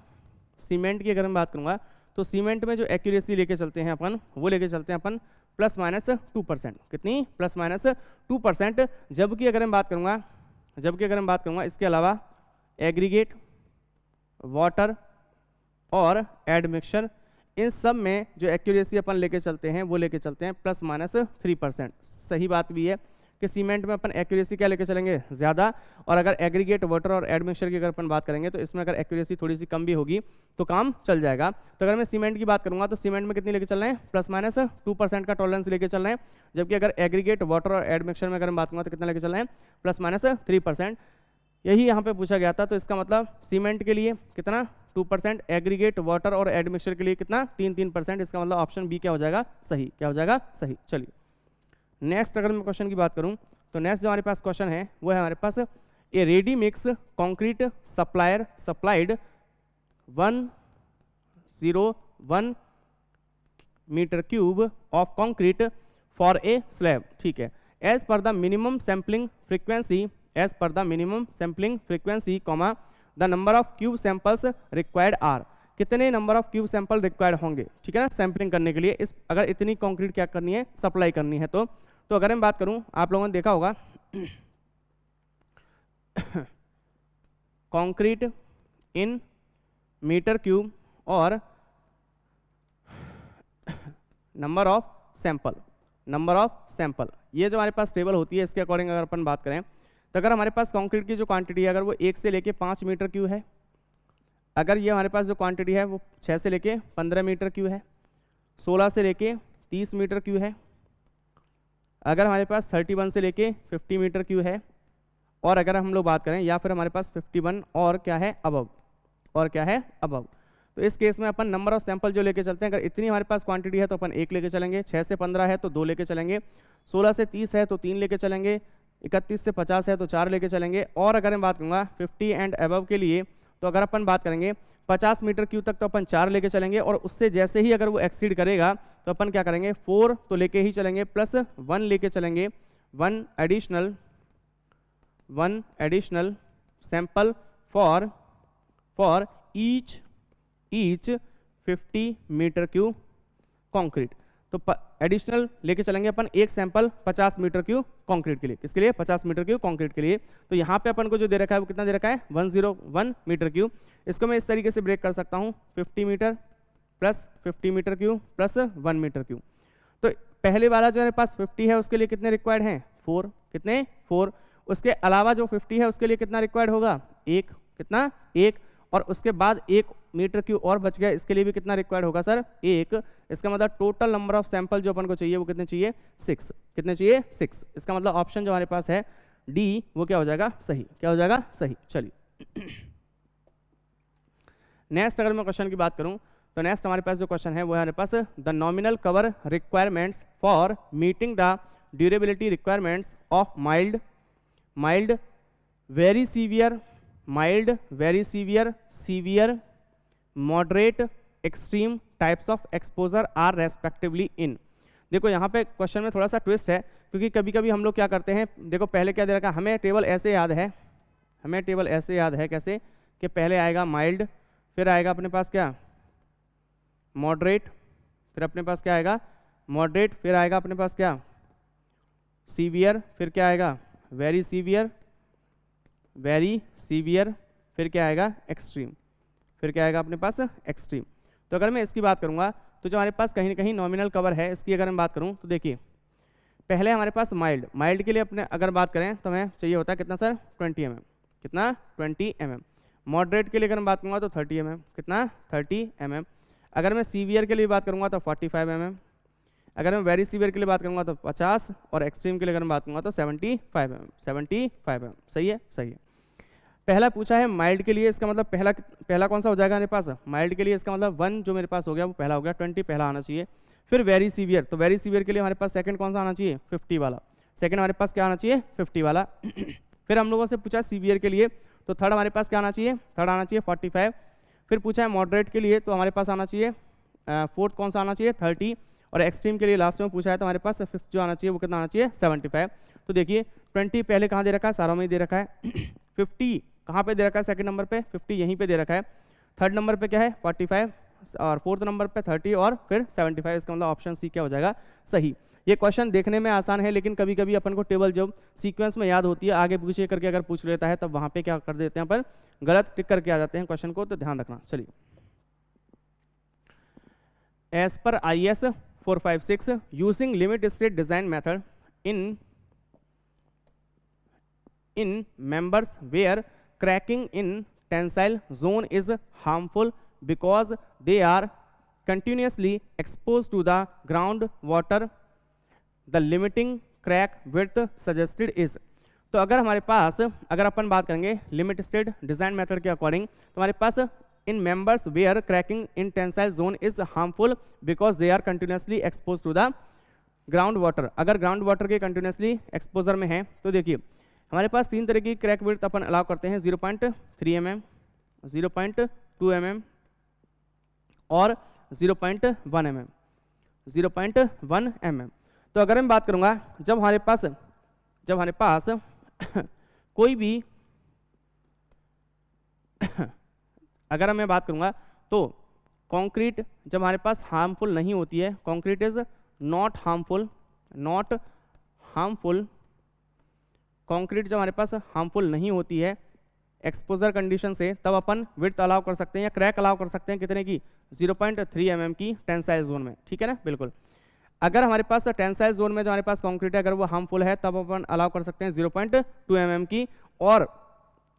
सीमेंट की अगर मैं बात करूंगा तो सीमेंट में जो एक्यूरेसी लेके चलते हैं अपन वो लेके चलते हैं अपन प्लस माइनस 2%। कितनी, प्लस माइनस 2%। जबकि अगर मैं बात करूंगा इसके अलावा एग्रीगेट, वाटर और एडमिक्सचर, इन सब में जो एक्यूरेसी अपन लेके चलते हैं वो लेके चलते हैं प्लस माइनस 3%। सही बात भी है कि सीमेंट में अपन एक्यूरेसी क्या लेके चलेंगे, ज़्यादा, और अगर एग्रीगेट, वाटर और एडमिक्सचर की अगर अपन बात करेंगे तो इसमें अगर एक्यूरेसी थोड़ी सी कम भी होगी तो काम चल जाएगा। तो अगर मैं सीमेंट की बात करूंगा तो सीमेंट में कितनी लेके चल रहे हैं, प्लस माइनस 2% का टॉलरेंस लेके चल रहे हैं। जबकि अगर एग्रीगेट, वाटर और एडमिक्सचर में अगर हम बात करूँगा तो कितना लेके चल रहे हैं, प्लस माइनस 3%। यही यहाँ पे पूछा गया था। तो इसका मतलब सीमेंट के लिए कितना 2%, एग्रीगेट, वाटर और एडमिक्सचर के लिए कितना 3%। इसका मतलब ऑप्शन बी क्या हो जाएगा, सही। क्या हो जाएगा, सही। चलिए नेक्स्ट अगर मैं क्वेश्चन की बात करूं तो नेक्स्ट जो हमारे पास क्वेश्चन है वो है हमारे पास a ready mix concrete supplier supplied 101 metre cube of concrete for a slab. ठीक है, as per the minimum sampling frequency, as per the minimum sampling frequency comma the number of cube samples required are. कितने number of cube sample required होंगे, ठीक है ना, sampling करने के लिए, इस अगर इतनी कंक्रीट क्या करनी है, सप्लाई करनी है। तो अगर मैं बात करूं, आप लोगों ने देखा होगा कंक्रीट इन मीटर क्यूब और नंबर ऑफ सैंपल, ये जो हमारे पास टेबल होती है इसके अकॉर्डिंग अगर अपन बात करें तो अगर हमारे पास कंक्रीट की जो क्वांटिटी है अगर वो 1 से लेके 5 मीटर क्यूब है, अगर ये हमारे पास जो क्वांटिटी है वो 6 से लेके 15 मीटर क्यूब है, 16 से लेके 30 मीटर क्यूब है, अगर हमारे पास 31 से लेके 50 मीटर क्यूब है, और अगर हम लोग बात करें या फिर हमारे पास 51 और क्या है अबव, तो इस केस में अपन नंबर ऑफ सैंपल जो लेके चलते हैं, अगर इतनी हमारे पास क्वांटिटी है तो अपन 1 लेके चलेंगे, 6 से 15 है तो 2 लेके चलेंगे, 16 से 30 है तो 3 लेके चलेंगे, 31 से 50 है तो 4 लेके चलेंगे, और अगर मैं बात करूँगा 50 एंड अबव के लिए तो अगर अपन बात करेंगे 50 मीटर क्यूब तक तो अपन 4 लेके चलेंगे, और उससे जैसे ही अगर वो एक्सीड करेगा तो अपन क्या करेंगे 4 तो लेके ही चलेंगे, प्लस 1 लेके चलेंगे, 1 additional sample for each 50 metre cube concrete. तो एडिशनल लेके चलेंगे अपन 1 सैंपल 50 मीटर क्यूब कंक्रीट के लिए, किसके लिए, 50 मीटर क्यूब कंक्रीट के लिए। तो यहाँ पे अपन को जो दे रखा है वो कितना दे रखा है, 101 मीटर क्यूब। इसको मैं इस तरीके से ब्रेक कर सकता हूँ, 50 metre plus 50 metre cube plus 1 metre cube. तो पहले वाला जो मेरे पास 50 है उसके लिए कितने रिक्वायर्ड हैं 4, कितने 4। उसके अलावा जो 50 है उसके लिए कितना रिक्वायर्ड होगा 1, कितना 1, और उसके बाद 1 मीटर क्यूब और बच गया, इसके लिए भी कितना रिक्वायर्ड होगा सर 1। इसका मतलब टोटल नंबर ऑफ सैंपल जो अपन को चाहिए वो कितने चाहिए 6, कितने चाहिए 6। इसका मतलब ऑप्शन जो हमारे पास है डी वो क्या हो जाएगा सही, क्या हो जाएगा सही। चलिए नेक्स्ट अगर मैं क्वेश्चन की बात करूं तो नेक्स्ट हमारे पास जो क्वेश्चन है वो है हमारे पास the nominal cover requirements for meeting the durability requirements of mild, very severe, very severe, severe, moderate, extreme types of exposure are respectively in. देखो यहाँ पे क्वेश्चन में थोड़ा सा ट्विस्ट है, क्योंकि कभी कभी हम लोग क्या करते हैं, देखो पहले क्या दे रखा है, हमें टेबल ऐसे याद है, हमें टेबल ऐसे याद है कैसे कि पहले आएगा माइल्ड, फिर आएगा अपने पास क्या मॉडरेट, फिर अपने पास क्या आएगा मॉडरेट, फिर आएगा अपने पास क्या सीवियर, फिर क्या आएगा वेरी सीवियर, वेरी सीवियर, फिर क्या आएगा एक्सट्रीम, फिर क्या आएगा अपने पास एक्सट्रीम। तो अगर मैं इसकी बात करूंगा तो जो हमारे पास कहीं ना कहीं नॉमिनल कवर है इसकी अगर मैं बात करूं तो देखिए पहले हमारे पास माइल्ड, माइल्ड के लिए अपने अगर बात करें तो हमें चाहिए होता है कितना सर 20 mm, कितना 20 mm। मॉडरेट के लिए अगर मैं बात करूंगा तो 30 mm, कितना 30 mm। अगर मैं सीवियर के लिए बात करूंगा तो 45 mm, अगर मैं वेरी सीवियर के लिए बात करूंगा तो 50, और एक्सट्रीम के लिए अगर मैं बात करूंगा तो 75 mm, 75 mm। सही है, सही है। पहला पूछा है माइल्ड के लिए, इसका मतलब पहला कौन सा हो जाएगा मेरे पास माइल्ड के लिए, इसका मतलब 1 जो मेरे पास हो गया वो पहला हो गया, 20 पहला आना चाहिए। फिर वेरी सीवियर, तो वेरी सीवियर के लिए हमारे पास सेकंड कौन सा आना चाहिए 50 वाला, सेकंड हमारे पास क्या आना चाहिए 50 वाला। फिर हम लोगों से पूछा सीवियर के लिए तो थर्ड हमारे पास क्या आना चाहिए, थर्ड आना चाहिए 45। फिर पूछा है मॉडरेट के लिए तो हमारे पास आना चाहिए फोर्थ कौन सा आना चाहिए 30, और एक्सट्रीम के लिए लास्ट में पूछा है तो हमारे पास फिफ्थ जो आना चाहिए वो कितना आना चाहिए 75। तो देखिए 20 पहले कहाँ दे रखा है, सारों में ही दे रखा है। 50 कहाँ पे दे रखा है, सेकंड नंबर पे 50 यहीं पे दे रखा है। थर्ड नंबर पे क्या है 45, और फोर्थ नंबर पे 30, और फिर 75। इसका मतलब ऑप्शन सी क्या हो जाएगा सही। ये क्वेश्चन देखने में आसान है, लेकिन कभी कभी अपन को टेबल जब सीक्वेंस में याद होती है आगे पीछे करके अगर पूछ लेता है तब वहाँ पे क्या कर देते हैं अपन गलत टिक करके आ जाते हैं क्वेश्चन को, तो ध्यान रखना। चलिए as per IS 456 using limit state design method in members where cracking in tensile zone is harmful because they are continuously exposed to the ground water, the limiting crack width suggested is। तो अगर हमारे पास अगर अपन बात करेंगे limit state design method के according तो हमारे पास in members where cracking in tensile zone is harmful because they are continuously expose to the ground water. अगर ग्राउंड वाटर के कंटिन्यूसली एक्सपोजर में है तो देखिए हमारे पास 3 तरह की क्रैक विड्थ अपन अलाउ करते हैं, 0.3 mm, 0.2 mm और 0.1 mm, 0.1 mm। तो अगर मैं बात करूंगा जब हमारे पास कोई भी अगर मैं बात करूंगा तो कंक्रीट जब हमारे पास हार्मफुल नहीं होती है, concrete is not harmful, not harmful, concrete जब हमारे पास हार्मफुल नहीं होती है एक्सपोजर कंडीशन से, तब अपन विड्थ अलाउ कर सकते हैं या क्रैक अलाउ कर सकते हैं कितने की 0.3 mm की टेंसाइल जोन में, ठीक है ना, बिल्कुल। अगर हमारे पास टेंसाइल जोन में जो हमारे पास कंक्रीट है अगर वो हार्मफुल है तब अपन अलाउ कर सकते हैं 0.2 mm की। और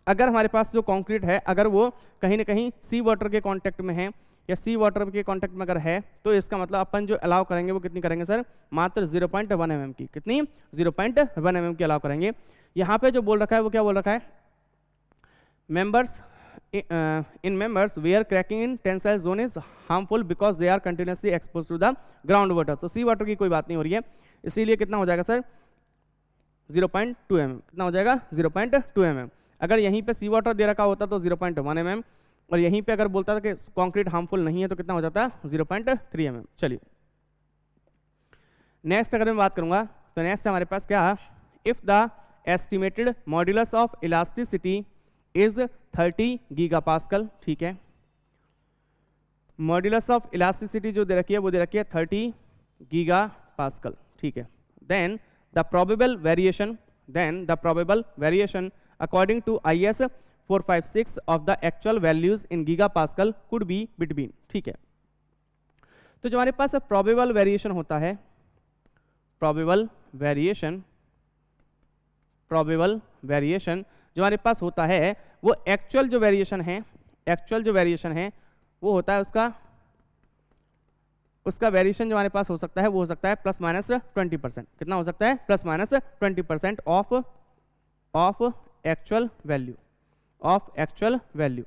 अगर हमारे पास जो कंक्रीट है अगर वो कहीं ना कहीं सी वाटर के कांटेक्ट में है या सी वाटर के कांटेक्ट में अगर है तो इसका मतलब अपन जो अलाउ करेंगे वो कितनी करेंगे सर, मात्र 0.1 mm की, कितनी 0.1 mm की अलाउ करेंगे। यहाँ पे जो बोल रखा है वो क्या बोल रखा है, members in members where cracking in tensile zone is harmful because they are continuously expose to the ground water. तो सी वाटर की कोई बात नहीं हो रही है, इसीलिए कितना हो जाएगा सर 0.2 mm, कितना हो जाएगा 0.2 mm। अगर यहीं पे सी वाटर दे रखा होता तो 0.1 mm, और यहीं पे अगर बोलता था कि कंक्रीट हार्मफुल नहीं है तो कितना हो जाता 0.3 mm। चलिए नेक्स्ट अगर मैं बात करूंगा तो नेक्स्ट हमारे पास क्या, if the estimated modulus of elasticity is 30 gigapascal, ठीक है, मॉड्यूलस ऑफ इलास्टिसिटी जो दे रखी है वो दे रखी है 30 गीगापास्कल, ठीक है। Then the probable variation according to IS 456 of the actual values in gigapascal could be between, ठीक है। तो जो हमारे पास प्रोबेबल वेरिएशन होता है प्रोबेबल वेरिएशन जो हमारे पास होता है वो एक्चुअल जो वेरिएशन है वो होता है उसका वेरिएशन जो हमारे पास हो सकता है वो हो सकता है +-20%। कितना हो सकता है? +-20% ऑफ एक्चुअल वैल्यू।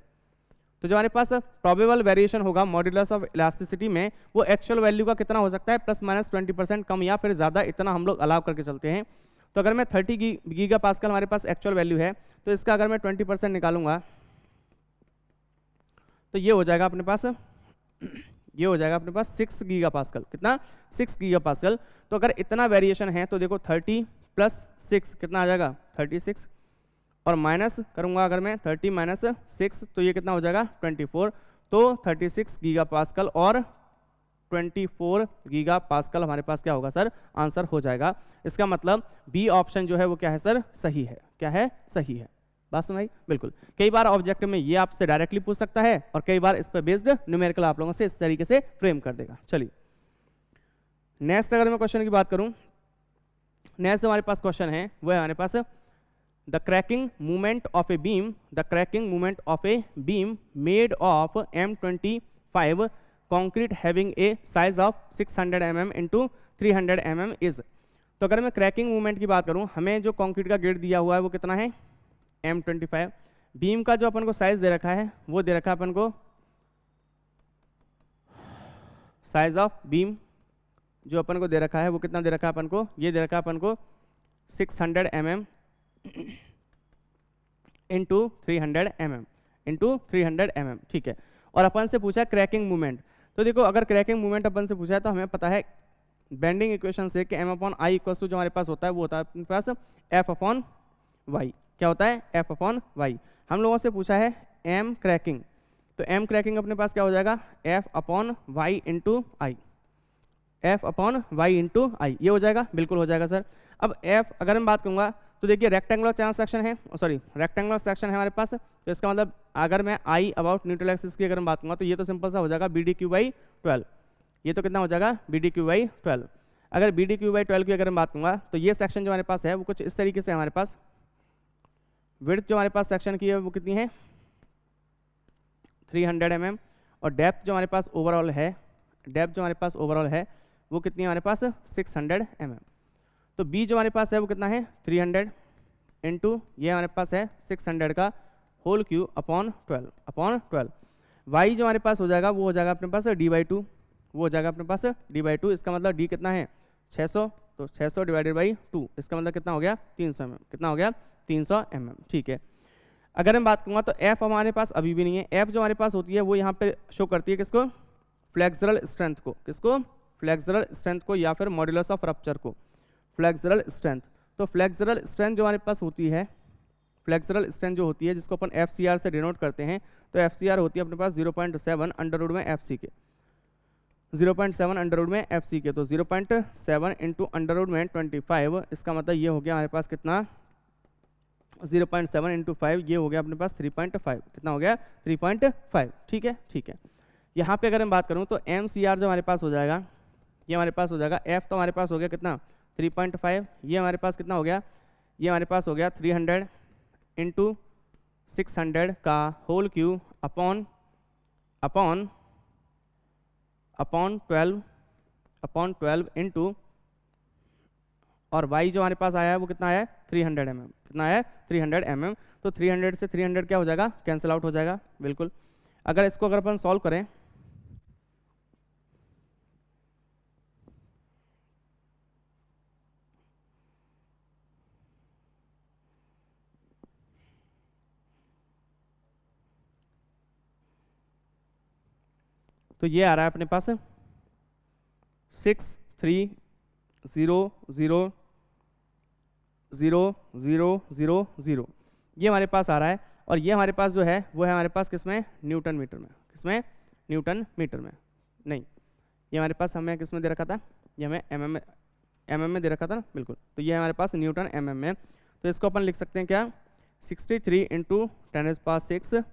तो जो हमारे पास प्रोबेबल वेरिएशन होगा मॉड्यूलस ऑफ इलास्टिसिटी में, वो एक्चुअल वैल्यू का कितना हो सकता है? +-20% कम या फिर ज़्यादा, इतना हम लोग अलाउ करके चलते हैं। तो अगर मैं 30 गीगा पास्कल हमारे पास एक्चुअल वैल्यू है, तो इसका अगर मैं 20% निकालूंगा तो ये हो जाएगा अपने पास 6 गीगा पास्कल। कितना? 6 गीगा पास्कल। तो अगर इतना वेरिएशन है तो देखो 30 + 6 कितना आ जाएगा? 36। और माइनस करूंगा अगर मैं 30 - 6 तो ये कितना हो जाएगा? 24। तो 36 गीगा पास्कल और 24 गीगा पास्कल हमारे पास क्या होगा सर? आंसर हो जाएगा। इसका मतलब बी ऑप्शन जो है वो क्या है सर? सही है। क्या है? सही है। बात सुनाई? बिल्कुल। कई बार ऑब्जेक्टिव में ये आपसे डायरेक्टली पूछ सकता है और कई बार इस पर बेस्ड न्यूमेरिकल आप लोगों से इस तरीके से फ्रेम कर देगा। चलिए नेक्स्ट अगर मैं क्वेश्चन की बात करूं, नेक्स्ट हमारे पास क्वेश्चन है वो है हमारे पास the cracking movement of a beam made of M25 concrete having a size of 600 mm into 300 mm is। तो अगर मैं क्रैकिंग मूवमेंट की बात करूं, हमें जो कंक्रीट का गेट दिया हुआ है वो कितना है? M25। बीम का जो अपन को साइज दे रखा है वो दे रखा है अपन को, साइज ऑफ बीम जो अपन को दे रखा है वो कितना दे रखा है अपन को? ये दे रखा है अपन को 600 mm इंटू 300 mm। ठीक है। और अपन से पूछा क्रैकिंग मूवमेंट। तो देखो अगर क्रैकिंग मूवमेंट अपन से पूछा है तो हमें पता है बेंडिंग इक्वेशन से कि M/I इक्वल टू जो हमारे पास होता है वो होता है अपने पास F/Y। क्या होता है? F/Y। हम लोगों से पूछा है M क्रैकिंग, तो M क्रैकिंग अपने पास क्या हो जाएगा? F/Y इंटू आई। F/Y इंटू आई, ये हो जाएगा। बिल्कुल हो जाएगा सर। अब F अगर मैं बात करूँगा तो देखिए रेक्टेंगुलर चैनल सेक्शन है, रेक्टेंगुलर सेक्शन है हमारे पास। तो इसका मतलब अगर मैं I अबाउट न्यूट्रल एक्सिस की अगर मैं बात करूँगा तो ये तो सिंपल सा हो जाएगा BDQ/12। ये तो कितना हो जाएगा? BDQ/12। अगर BDQ/12 की अगर मैं बात करूँगा तो ये सेक्शन जो हमारे पास है वो कुछ इस तरीके से हमारे पास, विड्थ जो हमारे पास सेक्शन की है वो कितनी है? 300 mm। और डेप्थ जो हमारे पास ओवरऑल है वो कितनी है हमारे पास? 600 mm। तो B जो हमारे पास है वो कितना है? 300 इंटू ये हमारे पास है 600 का होल क्यूब अपॉन 12। Y जो हमारे पास हो जाएगा वो हो जाएगा अपने पास D/2। वो हो जाएगा अपने पास D/2। इसका मतलब D कितना है? 600। तो 600 डिवाइडेड बाई 2, इसका मतलब कितना हो गया? 300 mm। कितना हो गया? 300 mm। ठीक है। अगर मैं बात करूँगा तो F हमारे पास अभी भी नहीं है। F जो हमारे पास होती है वो यहाँ पे शो करती है किसको? फ्लेक्सरल स्ट्रेंथ को। किसको? फ्लेक्सरल स्ट्रेंथ को या फिर मॉड्यूलस ऑफ रप्चर को। Flexural strength. तो फ्लेक्सरल स्ट्रेंथ जो हमारे पास होती है, फ्लेक्सरल स्ट्रेंथ जो होती है जिसको अपन FCR से डिनोट करते हैं, तो FCR होती है अपने पास 0.7 अंडर रूट में FC के। 0.7 अंडर रूट में FC के। तो 0.7 इंटू अंडर रूट में 25, इसका मतलब ये हो गया हमारे पास कितना? 0.7 इंटू 5, ये हो गया अपने पास 3.5। कितना हो गया? 3.5। ठीक है। ठीक है। यहाँ पे अगर मैं बात करूँ तो MCR जो हमारे पास हो जाएगा, ये हमारे पास हो जाएगा F तो हमारे पास हो गया कितना? 3.5। ये हमारे पास कितना हो गया? ये हमारे पास हो गया 300 इंटू 600 का होल क्यूब अपॉन 12 इंटू, और y जो हमारे पास आया है वो कितना है? 300 mm। कितना है? 300 mm। तो 300 से 300 क्या हो जाएगा? कैंसिल आउट हो जाएगा। बिल्कुल। अगर इसको अगर अपन सॉल्व करें तो ये आ रहा है अपने पास 6300000। ये हमारे पास आ रहा है। और ये हमारे पास जो है वो है हमारे पास किसमें? न्यूटन मीटर में। किसमें? न्यूटन मीटर में नहीं, ये हमारे पास हमें किसमें दे रखा था? ये हमें mm में दे रखा था ना। बिल्कुल। तो ये हमारे पास न्यूटन mm में। तो इसको अपन लिख सकते हैं क्या? 63 into 10⁶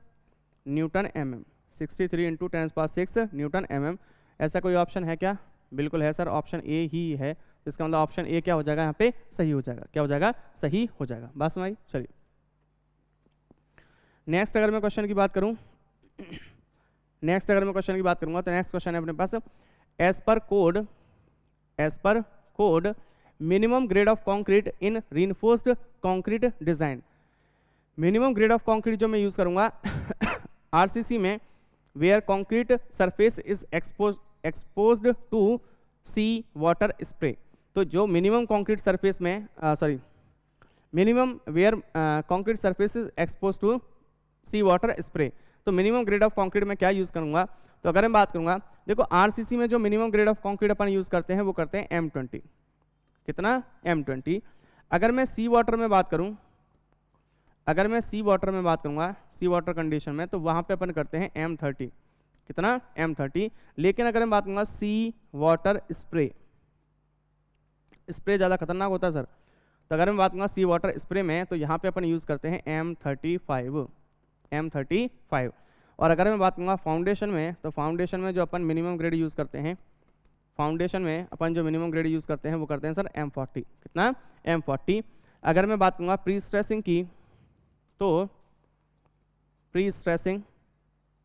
Newton mm। 63 into 10⁶ Newton mm। ऐसा कोई ऑप्शन है क्या? बिल्कुल है सर, ऑप्शन ए ही है। इसका मतलब ऑप्शन ए क्या हो जाएगा यहाँ पे सही हो जाएगा, क्या हो जाएगा सही हो जाएगा। बात सुनाई। चलिए नेक्स्ट अगर मैं क्वेश्चन की बात करूँ, नेक्स्ट अगर मैं क्वेश्चन की बात करूँगा तो नेक्स्ट क्वेश्चन है अपने पास, as per code minimum grade of concrete in reinforced concrete design. Minimum grade of concrete जो मैं यूज करूंगा आरसीसी में, where concrete surface is exposed to sea water spray. तो जो मिनिमम कंक्रीट सरफेस में minimum where concrete surface is expose to sea water spray. तो minimum grade of concrete में क्या यूज करूंगा, तो अगर मैं बात करूंगा, देखो आरसीसी में जो minimum grade of concrete upon use करते हैं वो करते हैं M20। कितना? M20। अगर मैं सी वाटर में बात करूं, अगर मैं सी वाटर में बात करूंगा, सी वाटर कंडीशन में, तो वहां पे अपन करते हैं M30। कितना? M30। लेकिन अगर मैं बात करूंगा सी वाटर स्प्रे, स्प्रे ज़्यादा खतरनाक होता है सर, तो अगर मैं बात करूंगा सी वाटर स्प्रे में, तो यहाँ पे अपन यूज़ करते हैं M35। और अगर मैं बात करूंगा फाउंडेशन में, तो फाउंडेशन में जो अपन मिनिमम ग्रेड यूज़ करते हैं, फाउंडेशन में अपन जो मिनिमम ग्रेड यूज़ करते हैं वो करते हैं सर M40। कितना? M40। अगर मैं बात करूंगा प्री स्ट्रेसिंग की, तो प्री स्ट्रेसिंग,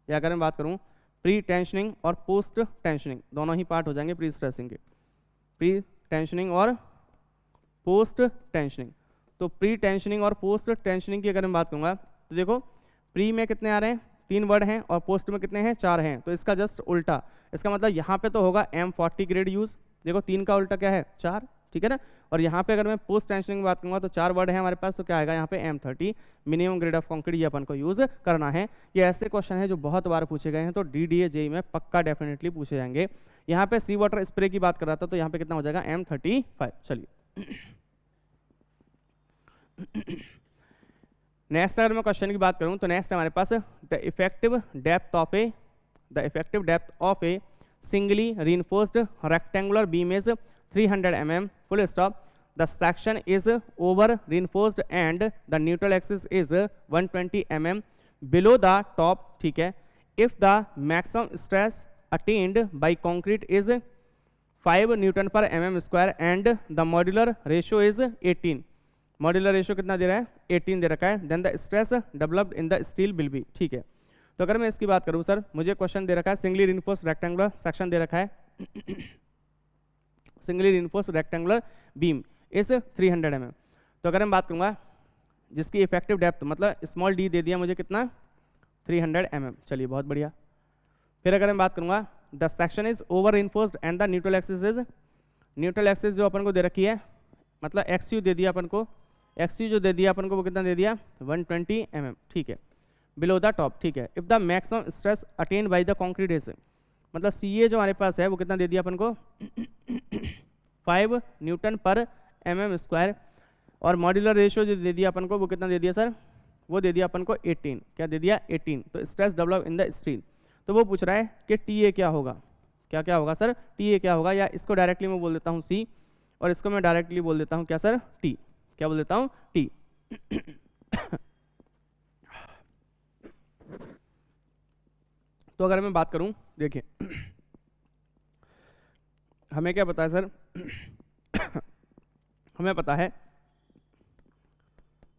या अगर मैं बात करूं प्री टेंशनिंग और पोस्ट टेंशनिंग, दोनों ही पार्ट हो जाएंगे प्री स्ट्रेसिंग के, प्री टेंशनिंग और पोस्ट टेंशनिंग। तो प्री टेंशनिंग और पोस्ट टेंशनिंग की अगर मैं बात करूंगा, तो देखो प्री में कितने आ रहे हैं, 3 वर्ड हैं, और पोस्ट में कितने हैं, 4 हैं। तो इसका जस्ट उल्टा, इसका मतलब यहाँ पे तो होगा M40 ग्रेड यूज। देखो 3 का उल्टा क्या है, 4, ठीक है ना। और यहाँ पे अगर मैं पोस्ट टेंशनिंग की बात करूँगा, तो 4 वर्ड है हमारे पास, तो क्या आएगा यहाँ पे M30 minimum grade of concrete, ये अपन को यूज करना है। ये ऐसे क्वेश्चन है जो बहुत बार पूछे गए हैं, तो DDA JEE में पक्का डेफिनेटली पूछे जाएंगे। यहाँ पे सी वाटर स्प्रे की बात कर रहा था, तो यहाँ पे कितना हो जाएगा M35। चलिए नेक्स्ट अगर मैं क्वेश्चन की बात करूं, तो नेक्स्ट हमारे पास the effective depth of a singly reinforced rectangular beam is 300 mm full stop. The section is over reinforced and the neutral axis is 120 mm below the top, ठीक है। If the maximum stress attained by concrete is 5 Newton per mm square and the modular ratio is 18, modular ratio कितना दे रहा है, 18 दे रखा है, then the stress developed in the steel will be, ठीक है। तो अगर मैं इसकी बात करूं सर, मुझे क्वेश्चन दे रखा है सिंगली रिइंफोर्स्ड रेक्टेंगुलर सेक्शन दे रखा है सिंगली रिइंफोर्स्ड रेक्टेंगुलर बीम इस 300 mm। तो अगर मैं बात करूंगा जिसकी इफेक्टिव डेप्थ मतलब स्मॉल d दे दिया मुझे कितना, 300 mm। चलिए बहुत बढ़िया। फिर अगर मैं बात करूंगा the section is over reinforced and the neutral axis is, neutral axis जो अपन को दे रखी है, मतलब XU दे दिया अपन को, XU जो दे दिया अपन को वो कितना दे दिया, 120 mm, ठीक है, बिलो द टॉप, ठीक है। If the maximum stress attend by the concrete is, मतलब CA जो हमारे पास है वो कितना दे दिया अपन को 5 न्यूटन पर mm स्क्वायर, और मॉड्यूलर रेशियो जो दे दिया अपन को वो कितना दे दिया सर, वो दे दिया अपन को 18, क्या दे दिया 18। तो stress develop in the steel, तो वो पूछ रहा है कि TA क्या होगा, क्या क्या होगा सर, TA क्या होगा, या इसको डायरेक्टली मैं बोल देता हूँ C, और इसको मैं डायरेक्टली बोल देता हूँ क्या सर, T, क्या बोल देता हूँ T। तो अगर मैं बात करूं, देखिए हमें क्या पता है सर हमें पता है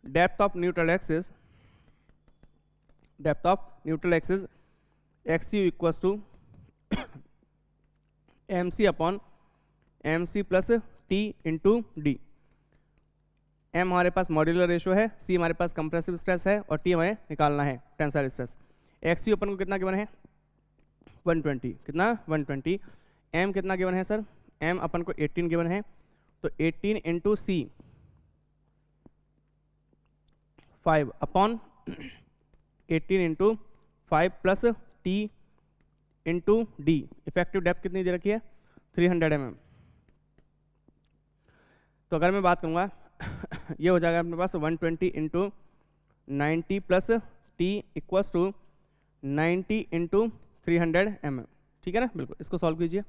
depth of neutral axis XU equals to MC upon MC plus T into D। M हमारे पास मॉड्यूलर रेशियो है, C हमारे पास कंप्रेसिव स्ट्रेस है, और T हमें निकालना है टेंसाइल स्ट्रेस। XU अपन को कितना गिवन है, 120, कितना 120। M कितना गिवन है सर, M अपन को 18 गिवन है, तो 18 into C 5 upon 18 into 5 plus T into D। Effective depth कितनी दे रखी है, 300 mm। तो अगर मैं बात करूँगा ये हो जाएगा अपने पास 120 into 90 plus T equals to 90 into 300 mm, ठीक है ना। बिल्कुल, इसको सॉल्व कीजिए।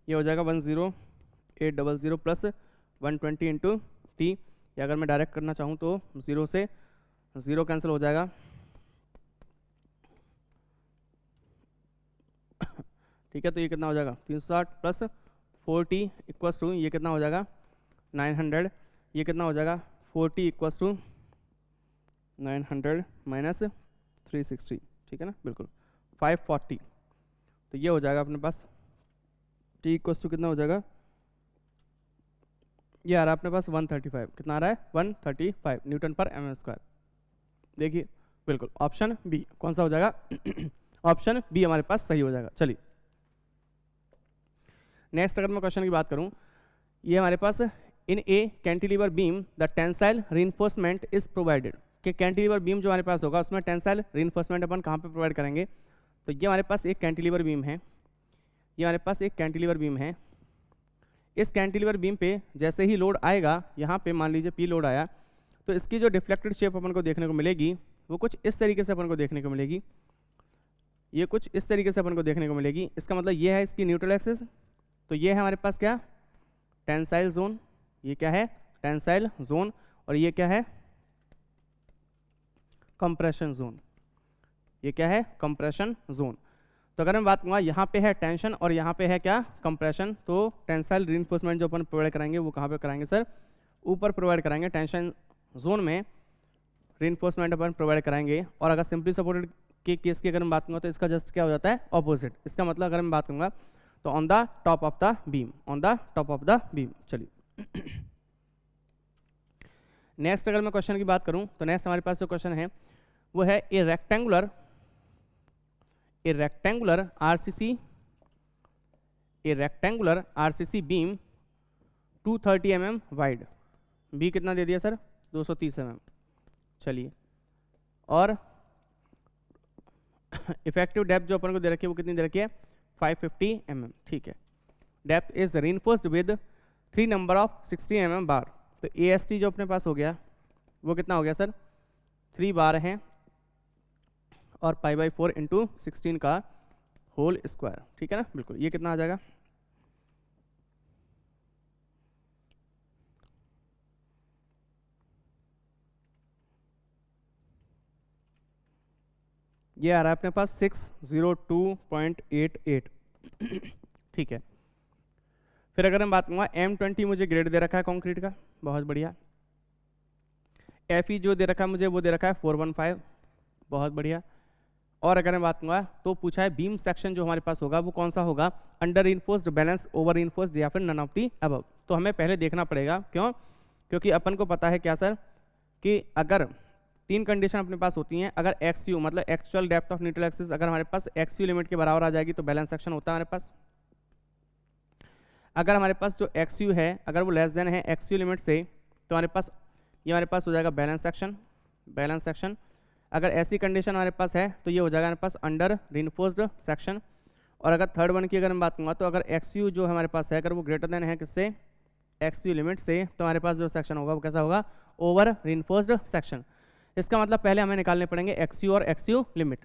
ये हो जाएगा 10800 प्लस 120 इंटू T, या अगर मैं डायरेक्ट करना चाहूँ तो 0 से 0 कैंसिल हो जाएगा, ठीक है। तो ये कितना हो जाएगा 360 प्लस 40 इक्वल्स टू ये कितना हो जाएगा 900, ये कितना हो जाएगा 40 इक्वल्स टू 900 माइनस 360, ठीक है ना, बिल्कुल 540। तो ये हो जाएगा अपने पास t इक्वल्स टू कितना हो जाएगा, ये आ रहा है अपने पास 135, कितना आ रहा है 135 न्यूटन पर mm स्क्वायर। देखिए बिल्कुल ऑप्शन बी कौन सा हो जाएगा ऑप्शन बी हमारे पास सही हो जाएगा। चलिए नेक्स्ट अगर मैं क्वेश्चन की बात करूं, ये हमारे पास in a cantilever beam the tensile reinforcement is provided, कि कैंटिलीवर बीम जो हमारे पास होगा उसमें टेंसाइल रीइंफोर्समेंट अपन कहाँ पे प्रोवाइड करेंगे। तो ये हमारे पास एक कैंटिलीवर बीम है, ये हमारे पास एक कैंटिलीवर बीम है। इस कैंटिलीवर बीम पे जैसे ही लोड आएगा, यहाँ पे मान लीजिए पी लोड आया, तो इसकी जो डिफ्लेक्टेड शेप अपन को देखने को मिलेगी वो कुछ इस तरीके से अपन को देखने को मिलेगी, ये कुछ इस तरीके से अपन को देखने को मिलेगी। इसका मतलब ये है इसकी न्यूट्रल एक्सिस, तो ये है हमारे पास क्या टेंसाइल जोन, ये क्या है टेंसाइल जोन, और ये क्या है कंप्रेशन जोन, ये क्या है कंप्रेशन जोन। तो अगर मैं बात करूँगा यहाँ पे है टेंशन और यहाँ पे है क्या कंप्रेशन, तो टेंसाइल रीइंफोर्समेंट जो अपन प्रोवाइड कराएंगे वो कहाँ पे कराएंगे सर, ऊपर प्रोवाइड कराएंगे, टेंशन जोन में रीइंफोर्समेंट अपन प्रोवाइड कराएंगे। और अगर सिंपली सपोर्टेड के केस की अगर मैं बात करूँगा तो इसका जस्ट क्या हो जाता है ऑपोजिट। इसका मतलब अगर मैं बात करूँगा तो on the top of the beam, on the top of the beam. चलिए नेक्स्ट अगर मैं क्वेश्चन की बात करूं तो नेक्स्ट हमारे पास जो क्वेश्चन है वो है a rectangular RCC beam 230 mm wide, B कितना दे दिया सर 230 mm। चलिए और इफेक्टिव डेप्थ जो अपन को दे रखी है वो कितनी दे रखी है 550 mm, ठीक है। Depth is reinforced with 3 number of 60 mm बार। तो AST जो अपने पास हो गया वो कितना हो गया सर 3 बार हैं और π/4 इंटू 16 का होल स्क्वायर, ठीक है ना, बिल्कुल। ये कितना आ जाएगा ये आ रहा है अपने पास 602.88 ठीक है। फिर अगर मैं बात करूँगा M20 मुझे ग्रेड दे रखा है कंक्रीट का, बहुत बढ़िया। FE जो दे रखा है मुझे वो दे रखा है 415, बहुत बढ़िया। और अगर मैं बात करूँगा तो पूछा है बीम सेक्शन जो हमारे पास होगा वो कौन सा होगा, under enforced, balance, over enforced या फिर नन ऑफ दी अबव। तो हमें पहले देखना पड़ेगा, क्यों, क्योंकि अपन को पता है क्या सर कि अगर 3 कंडीशन अपने पास होती हैं, अगर XU मतलब actual depth of neutral axis अगर हमारे पास XU लिमिट के बराबर आ जाएगी तो बैलेंस सेक्शन होता है हमारे पास। अगर हमारे पास जो XU है अगर वो लेस देन है XU लिमिट से तो हमारे पास ये हमारे पास हो जाएगा बैलेंस सेक्शन। अगर ऐसी कंडीशन हमारे पास है तो ये हो जाएगा हमारे पास अंडर रीइंफोर्स्ड सेक्शन। और अगर थर्ड वन की अगर मैं बात करूँगा तो अगर XU जो हमारे पास है अगर वो ग्रेटर देन है किससे XU लिमिट से तो हमारे पास जो सेक्शन होगा वो कैसा होगा ओवर रीइंफोर्स्ड सेक्शन। इसका मतलब पहले हमें निकालने पड़ेंगे XU और XU लिमिट।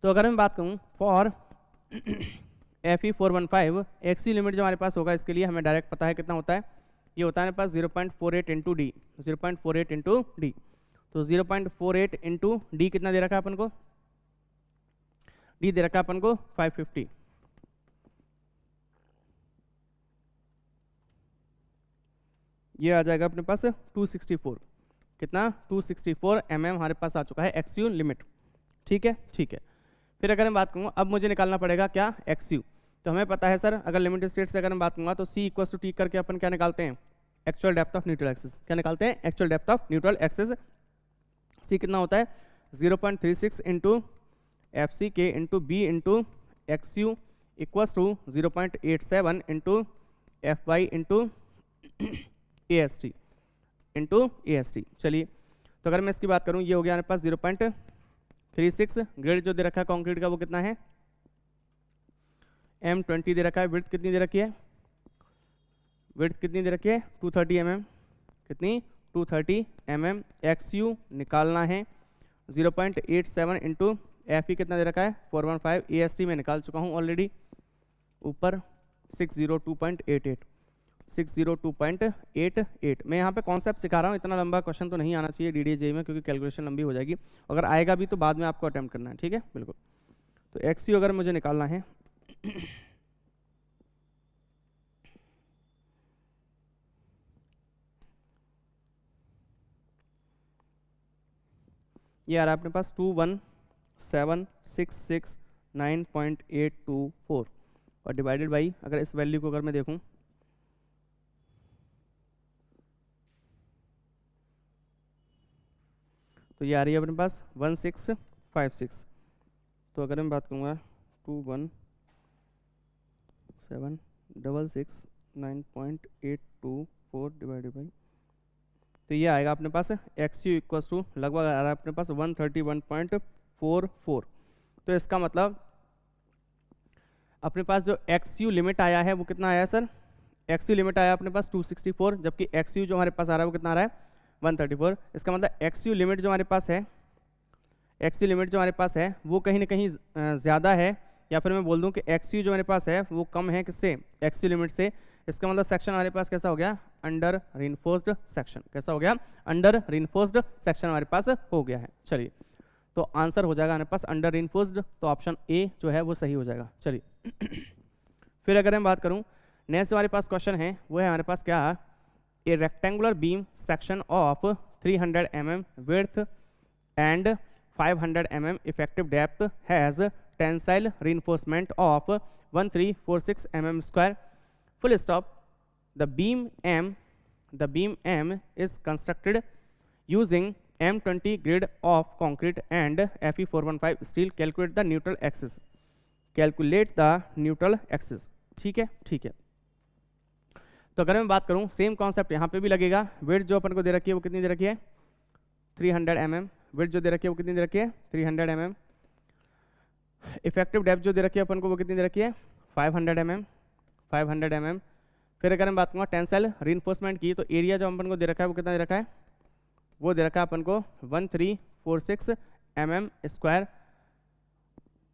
तो अगर मैं बात करूँ फॉर FE 415 XU लिमिट जो हमारे पास होगा इसके लिए हमें डायरेक्ट पता है कितना होता है, ये होता है हमारे पास 0.48 इंटू डी, 0.48 इंटू डी। तो 0.48 इंटू डी कितना दे रखा है अपन को, डी दे रखा है अपन को 550। ये आ जाएगा अपने पास 264, कितना 264 mm हमारे पास आ चुका है XU लिमिट, ठीक है। फिर अगर मैं बात करूँ अब मुझे निकालना पड़ेगा क्या XU। तो हमें पता है सर अगर लिमिटेड स्टेट से अगर मैं बात करूँगा तो C इक्वल टू टी करके अपन क्या निकालते हैं actual depth of neutral axis, क्या निकालते हैं actual depth of neutral axis. C कितना होता है 0.36 इंटू FC के into B into XU equals to 0.87 into FY into AST into AST। चलिए तो अगर मैं इसकी बात करूँ ये हो गया हमारे पास 0.36, ग्रेड जो दे रखा है कंक्रीट का वो कितना है M20 दे रखा है, विड्थ कितनी दे रखी है, विड्थ कितनी दे रखी है 230 mm, कितनी 230 mm। XU निकालना है 0.87 इंटू FE कितना दे रखा है 415, AST में निकाल चुका हूँ ऑलरेडी ऊपर 602.88। मैं यहाँ पे कॉन्सेप्ट सिखा रहा हूँ, इतना लंबा क्वेश्चन तो नहीं आना चाहिए DDA में क्योंकि कैलकुलेशन लंबी हो जाएगी, अगर आएगा भी तो बाद में आपको अटेम्प्ट करना है, ठीक है बिल्कुल। तो XU अगर मुझे निकालना है ये आ रहा है अपने पास 21766 और डिवाइडेड बाई, अगर इस वैल्यू को अगर मैं देखूं तो ये आ रही है अपने पास 1656। तो अगर मैं बात करूँगा 21766 डिवाइडेड बाई, तो ये आएगा अपने पास एक्स यू इक्वल्स टू लगभग आ रहा है अपने पास 131.44। तो इसका मतलब अपने पास जो एक्स यू लिमिट आया है वो कितना आया है सर? एक्स यू लिमिट आया अपने पास 264, जबकि एक्स यू जो हमारे पास आ रहा है वो कितना आ रहा है 134। इसका मतलब एक्स यू लिमिट जो हमारे पास है, एक्स यू लिमिट जो हमारे पास है वो कहीं ना कहीं ज़्यादा है, या फिर मैं बोल दूं कि एक्स यू जो हमारे पास है वो कम है किससे? एक्स यू लिमिट से। इसका मतलब सेक्शन हमारे पास कैसा हो गया? Under reinforced section. कैसा हो गया? अंडर रीइंफोर्स्ड सेक्शन हमारे पास हो गया है। चलिए, तो आंसर हो जाएगा हमारे पास अंडर रीइंफोर्स्ड, तो ऑप्शन ए जो है वो सही हो जाएगा। चलिए फिर अगर मैं बात करूं, नेक्स्ट हमारे पास क्वेश्चन है वो है हमारे पास क्या? ए rectangular beam section of 300 mm width and 500 mm effective depth has tensile reinforcement of 1346 mm square. Full stop. The beam M is constructed using M20 grade of concrete and Fe415 steel. Calculate the neutral axis. Calculate the neutral axis. ठीक है, ठीक है। तो अगर मैं बात करूं, same concept यहाँ पे भी लगेगा। विड्थ जो अपन को दे रखी है वो कितनी दे रखी है? 300 mm। विड्थ जो दे रखी है वो कितनी दे रखी है? 300 mm। इफेक्टिव डेप्थ जो दे रखी है अपन को वो कितनी दे रखी है? 500 mm। 500 mm। फिर अगर मैं बात करूँगा टेंसाइल रीइंफोर्समेंट की, तो एरिया जो अपन को दे रखा है वो कितना दे रखा है? वो दे रखा है अपन को 1346 mm स्क्वायर।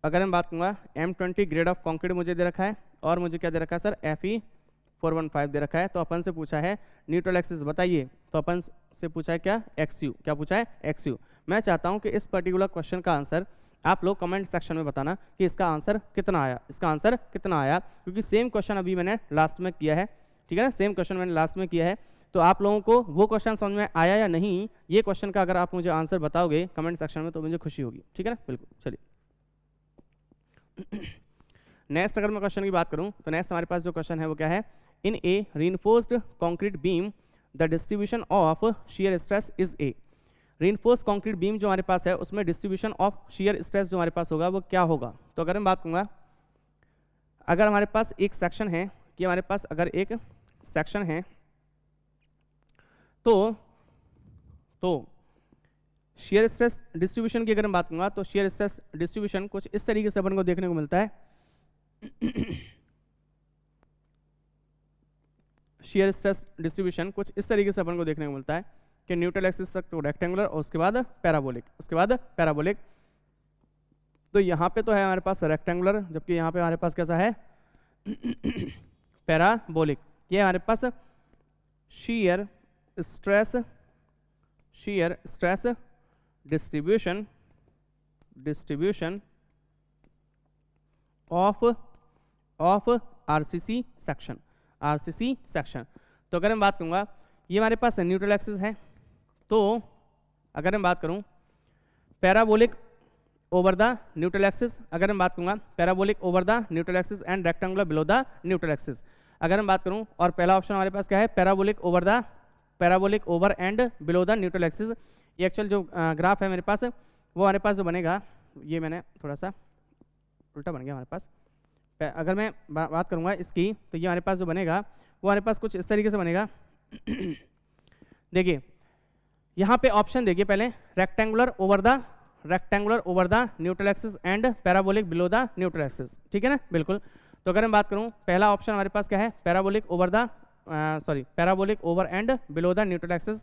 अगर मैं बात करूँगा M20 ग्रेड ऑफ कॉन्क्रीट मुझे दे रखा है, और मुझे क्या दे रखा है सर? Fe415 दे रखा है। तो अपन से पूछा है न्यूट्रल एक्सिस बताइए, तो अपन से पूछा है क्या? X you. क्या पूछा है? X you. मैं चाहता हूं कि इस पर्टिकुलर क्वेश्चन का आंसर आप लोग कमेंट सेक्शन में बताना कि इसका आंसर कितना आया, इसका आंसर कितना आया, क्योंकि सेम क्वेश्चन अभी मैंने लास्ट में किया है। ठीक है ना, सेम क्वेश्चन मैंने लास्ट में किया है। तो आप लोगों को वो क्वेश्चन समझ में आया या नहीं, ये क्वेश्चन का अगर आप मुझे आंसर बताओगे कमेंट सेक्शन में तो मुझे खुशी होगी। ठीक है ना, बिल्कुल। चलिए नेक्स्ट अगर मैं क्वेश्चन की बात करूं, तो नेक्स्ट हमारे पास जो क्वेश्चन है वो क्या है? In a reinforced concrete beam the distribution of shear stress is a. Reinforced concrete beam जो हमारे पास है उसमें डिस्ट्रीब्यूशन ऑफ शियर स्ट्रेस जो हमारे पास होगा वो क्या होगा? तो अगर मैं बात करूँगा, अगर हमारे पास एक सेक्शन है कि हमारे पास अगर एक सेक्शन है तो शियर स्ट्रेस डिस्ट्रीब्यूशन की अगर मैं बात करूँगा, तो शियर स्ट्रेस डिस्ट्रीब्यूशन कुछ इस तरीके से अपन को देखने को मिलता है। शियर स्ट्रेस डिस्ट्रीब्यूशन कुछ इस तरीके से अपन को देखने को मिलता है कि न्यूट्रल एक्सिस तक तो रेक्टेंगुलर, और उसके बाद पैराबोलिक, तो यहाँ पे तो है हमारे पास रेक्टेंगुलर, जबकि यहाँ पे हमारे पास कैसा है? पैराबोलिक। ये हमारे पास shear stress distribution of RCC section. तो अगर मैं बात करूँगा, ये हमारे पास न्यूट्रल एक्सिस है। तो अगर मैं बात करूँ parabolic over the neutral axis, अगर मैं बात करूँगा parabolic over the neutral axis and rectangular below the neutral axis, अगर मैं बात करूँ, और पहला ऑप्शन हमारे पास क्या है? Parabolic over and below the neutral axis. ये एक्चुअल जो ग्राफ है मेरे पास वो हमारे पास जो बनेगा, ये मैंने थोड़ा सा उल्टा बन गया हमारे पास। अगर मैं बात करूँगा इसकी, तो ये हमारे पास जो बनेगा वो हमारे पास कुछ इस तरीके से बनेगा। देखिए यहाँ पे ऑप्शन देखिए, पहले rectangular over the neutral axis and parabolic below the neutral axis. ठीक है ना, बिल्कुल। तो अगर मैं बात करूँ, पहला ऑप्शन हमारे पास क्या है? Parabolic over and below the neutral axis,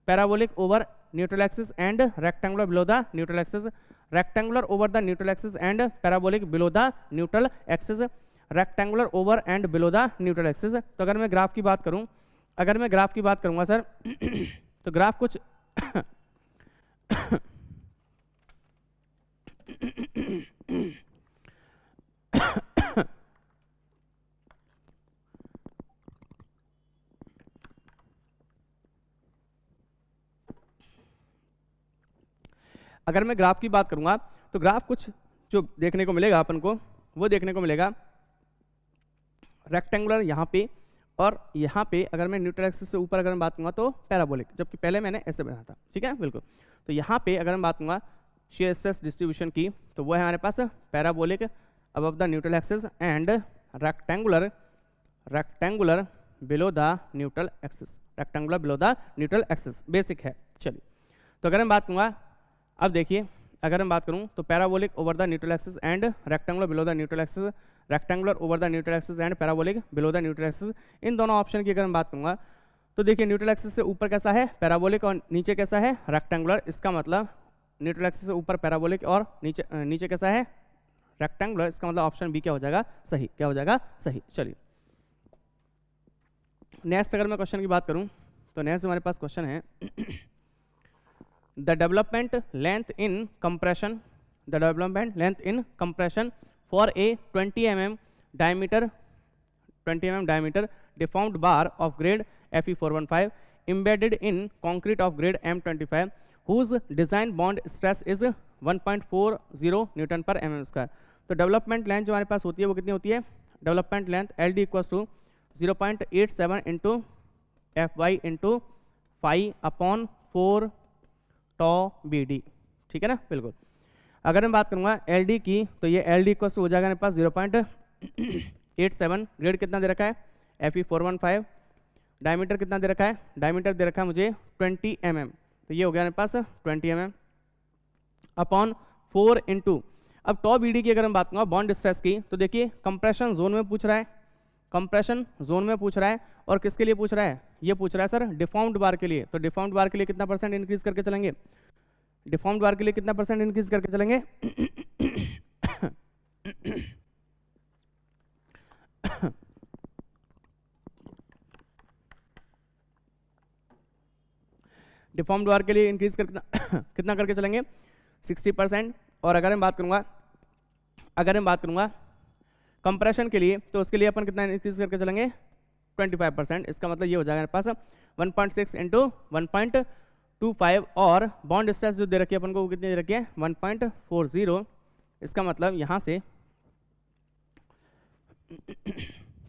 parabolic over neutral axis and rectangular below the neutral axis, rectangular over the neutral axis and parabolic below the neutral axis, rectangular over and below the neutral axis. तो अगर मैं graph की बात करूं, करूंगा sir तो graph कुछ अगर मैं ग्राफ की बात करूंगा तो ग्राफ कुछ जो देखने को मिलेगा अपन को, वो देखने को मिलेगा रेक्टेंगुलर यहाँ पे, और यहाँ पे अगर मैं न्यूट्रल एक्सिस से ऊपर अगर मैं बात करूंगा तो पैराबोलिक, जबकि पहले मैंने ऐसे बनाया था, ठीक है बिल्कुल। तो यहाँ पे अगर मैं बात करूंगा शेयर स्ट्रेस डिस्ट्रीब्यूशन की, तो वो है हमारे पास parabolic above the neutral axis and rectangular below the neutral axis, rectangular below the neutral axis, basic है। चलिए, तो अगर मैं बात करूंगा, अब देखिए अगर मैं बात करूं तो parabolic over the neutral axis and rectangular below the neutral axis, rectangular over the neutral axis and parabolic below the neutral axis, इन दोनों ऑप्शन की अगर मैं बात करूंगा तो देखिए न्यूट्रल एक्सिस से ऊपर कैसा है पैराबोलिक और नीचे कैसा है रेक्टेंगुलर, इसका मतलब न्यूट्रल एक्सिस से ऊपर पैराबोलिक और नीचे कैसा है रेक्टेंगुलर, इसका मतलब ऑप्शन बी क्या हो जाएगा सही, क्या हो जाएगा सही। चलिए नेक्स्ट अगर मैं क्वेश्चन की बात करूं तो नेक्स्ट हमारे पास क्वेश्चन है the development length in compression for a 20 mm diameter deformed bar of grade Fe415 embedded in concrete of grade M25 whose design bond stress is 1.40 Newton per mm square। तो development length जो हमारे पास होती है वो कितनी होती है, development length LD equals to 0.87 into Fy into 5/4 tau BD, ठीक है ना बिल्कुल। अगर मैं बात करूंगा LD की तो ये LD इक्वल्स हो जाएगा मेरे पास 0.87, ग्रेड कितना दे रखा है Fe415, डायमीटर कितना दे रखा है, डायमीटर दे रखा है मुझे 20 mm, तो ये हो गया मेरे पास 20 mm अपॉन 4 इंटू, अब टॉ BD की अगर मैं बात करूँगा बॉन्ड स्ट्रेस की, तो देखिए कंप्रेशन जोन में पूछ रहा है, कंप्रेशन जोन में पूछ रहा है, और किसके लिए पूछ रहा है, ये पूछ रहा है सर डिफॉर्म्ड बार के लिए। तो डिफॉर्म्ड बार के लिए कितना परसेंट इंक्रीज करके चलेंगे, डिफॉर्म्ड बार के लिए कितना परसेंट इंक्रीज करके चलेंगे डिफॉर्म्ड बार के लिए इंक्रीज कर कितना करके चलेंगे 60%। और अगर मैं बात करूंगा कंप्रेशन के लिए, तो उसके लिए अपन कितना इंक्रीज करके चलेंगे 25%, इसका मतलब ये हो जाएगा मेरे पास 1.6 इंटू 1.25, और बॉन्ड स्ट्रेस जो दे रखी है अपन को वो कितनी दे रखी है 1.40, इसका मतलब यहाँ से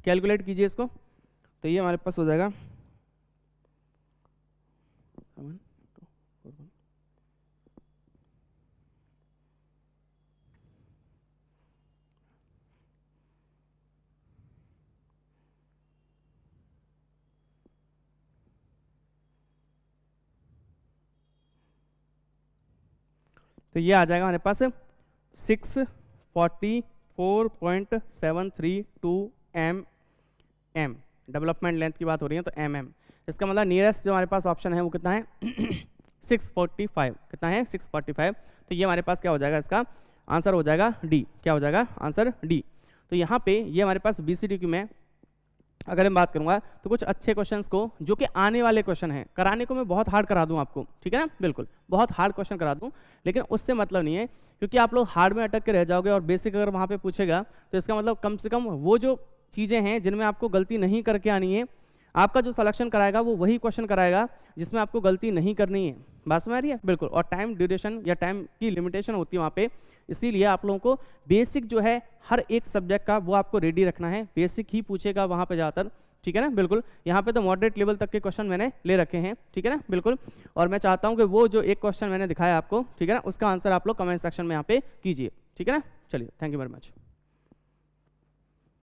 कैलकुलेट कीजिए इसको, तो ये हमारे पास हो जाएगा 7.41, तो ये आ जाएगा हमारे पास 644.732 mm, डेवलपमेंट लेंथ की बात हो रही है तो mm, इसका मतलब नियरेस्ट जो हमारे पास ऑप्शन है वो कितना है 645, कितना है 645, तो ये हमारे पास क्या हो जाएगा, इसका आंसर हो जाएगा डी, क्या हो जाएगा आंसर डी। तो यहाँ पे ये हमारे पास BCTQ में अगर मैं बात करूंगा तो कुछ अच्छे क्वेश्चंस को जो कि आने वाले क्वेश्चन हैं कराने को मैं बहुत हार्ड करा दूं आपको, ठीक है ना बिल्कुल, बहुत हार्ड क्वेश्चन करा दूं, लेकिन उससे मतलब नहीं है, क्योंकि आप लोग हार्ड में अटक के रह जाओगे और बेसिक अगर वहाँ पे पूछेगा तो इसका मतलब कम से कम वो जो चीज़ें हैं जिनमें आपको गलती नहीं करके आनी है, आपका जो सिलेक्शन कराएगा वो वही क्वेश्चन कराएगा जिसमें आपको गलती नहीं करनी है, बात समझ आ रही है बिल्कुल। और टाइम ड्यूरेशन या टाइम की लिमिटेशन होती है वहाँ पे, इसीलिए आप लोगों को बेसिक जो है हर एक सब्जेक्ट का वो आपको रेडी रखना है, बेसिक ही पूछेगा वहाँ पे ज़्यादातर, ठीक है ना बिल्कुल। यहाँ पे तो मॉडरेट लेवल तक के क्वेश्चन मैंने ले रखे हैं, ठीक है ना बिल्कुल। और मैं चाहता हूँ कि वो जो एक क्वेश्चन मैंने दिखाया आपको, ठीक है ना, उसका आंसर आप लोग कमेंट सेक्शन में यहाँ पे कीजिए, ठीक है ना। चलिए, थैंक यू वेरी मच।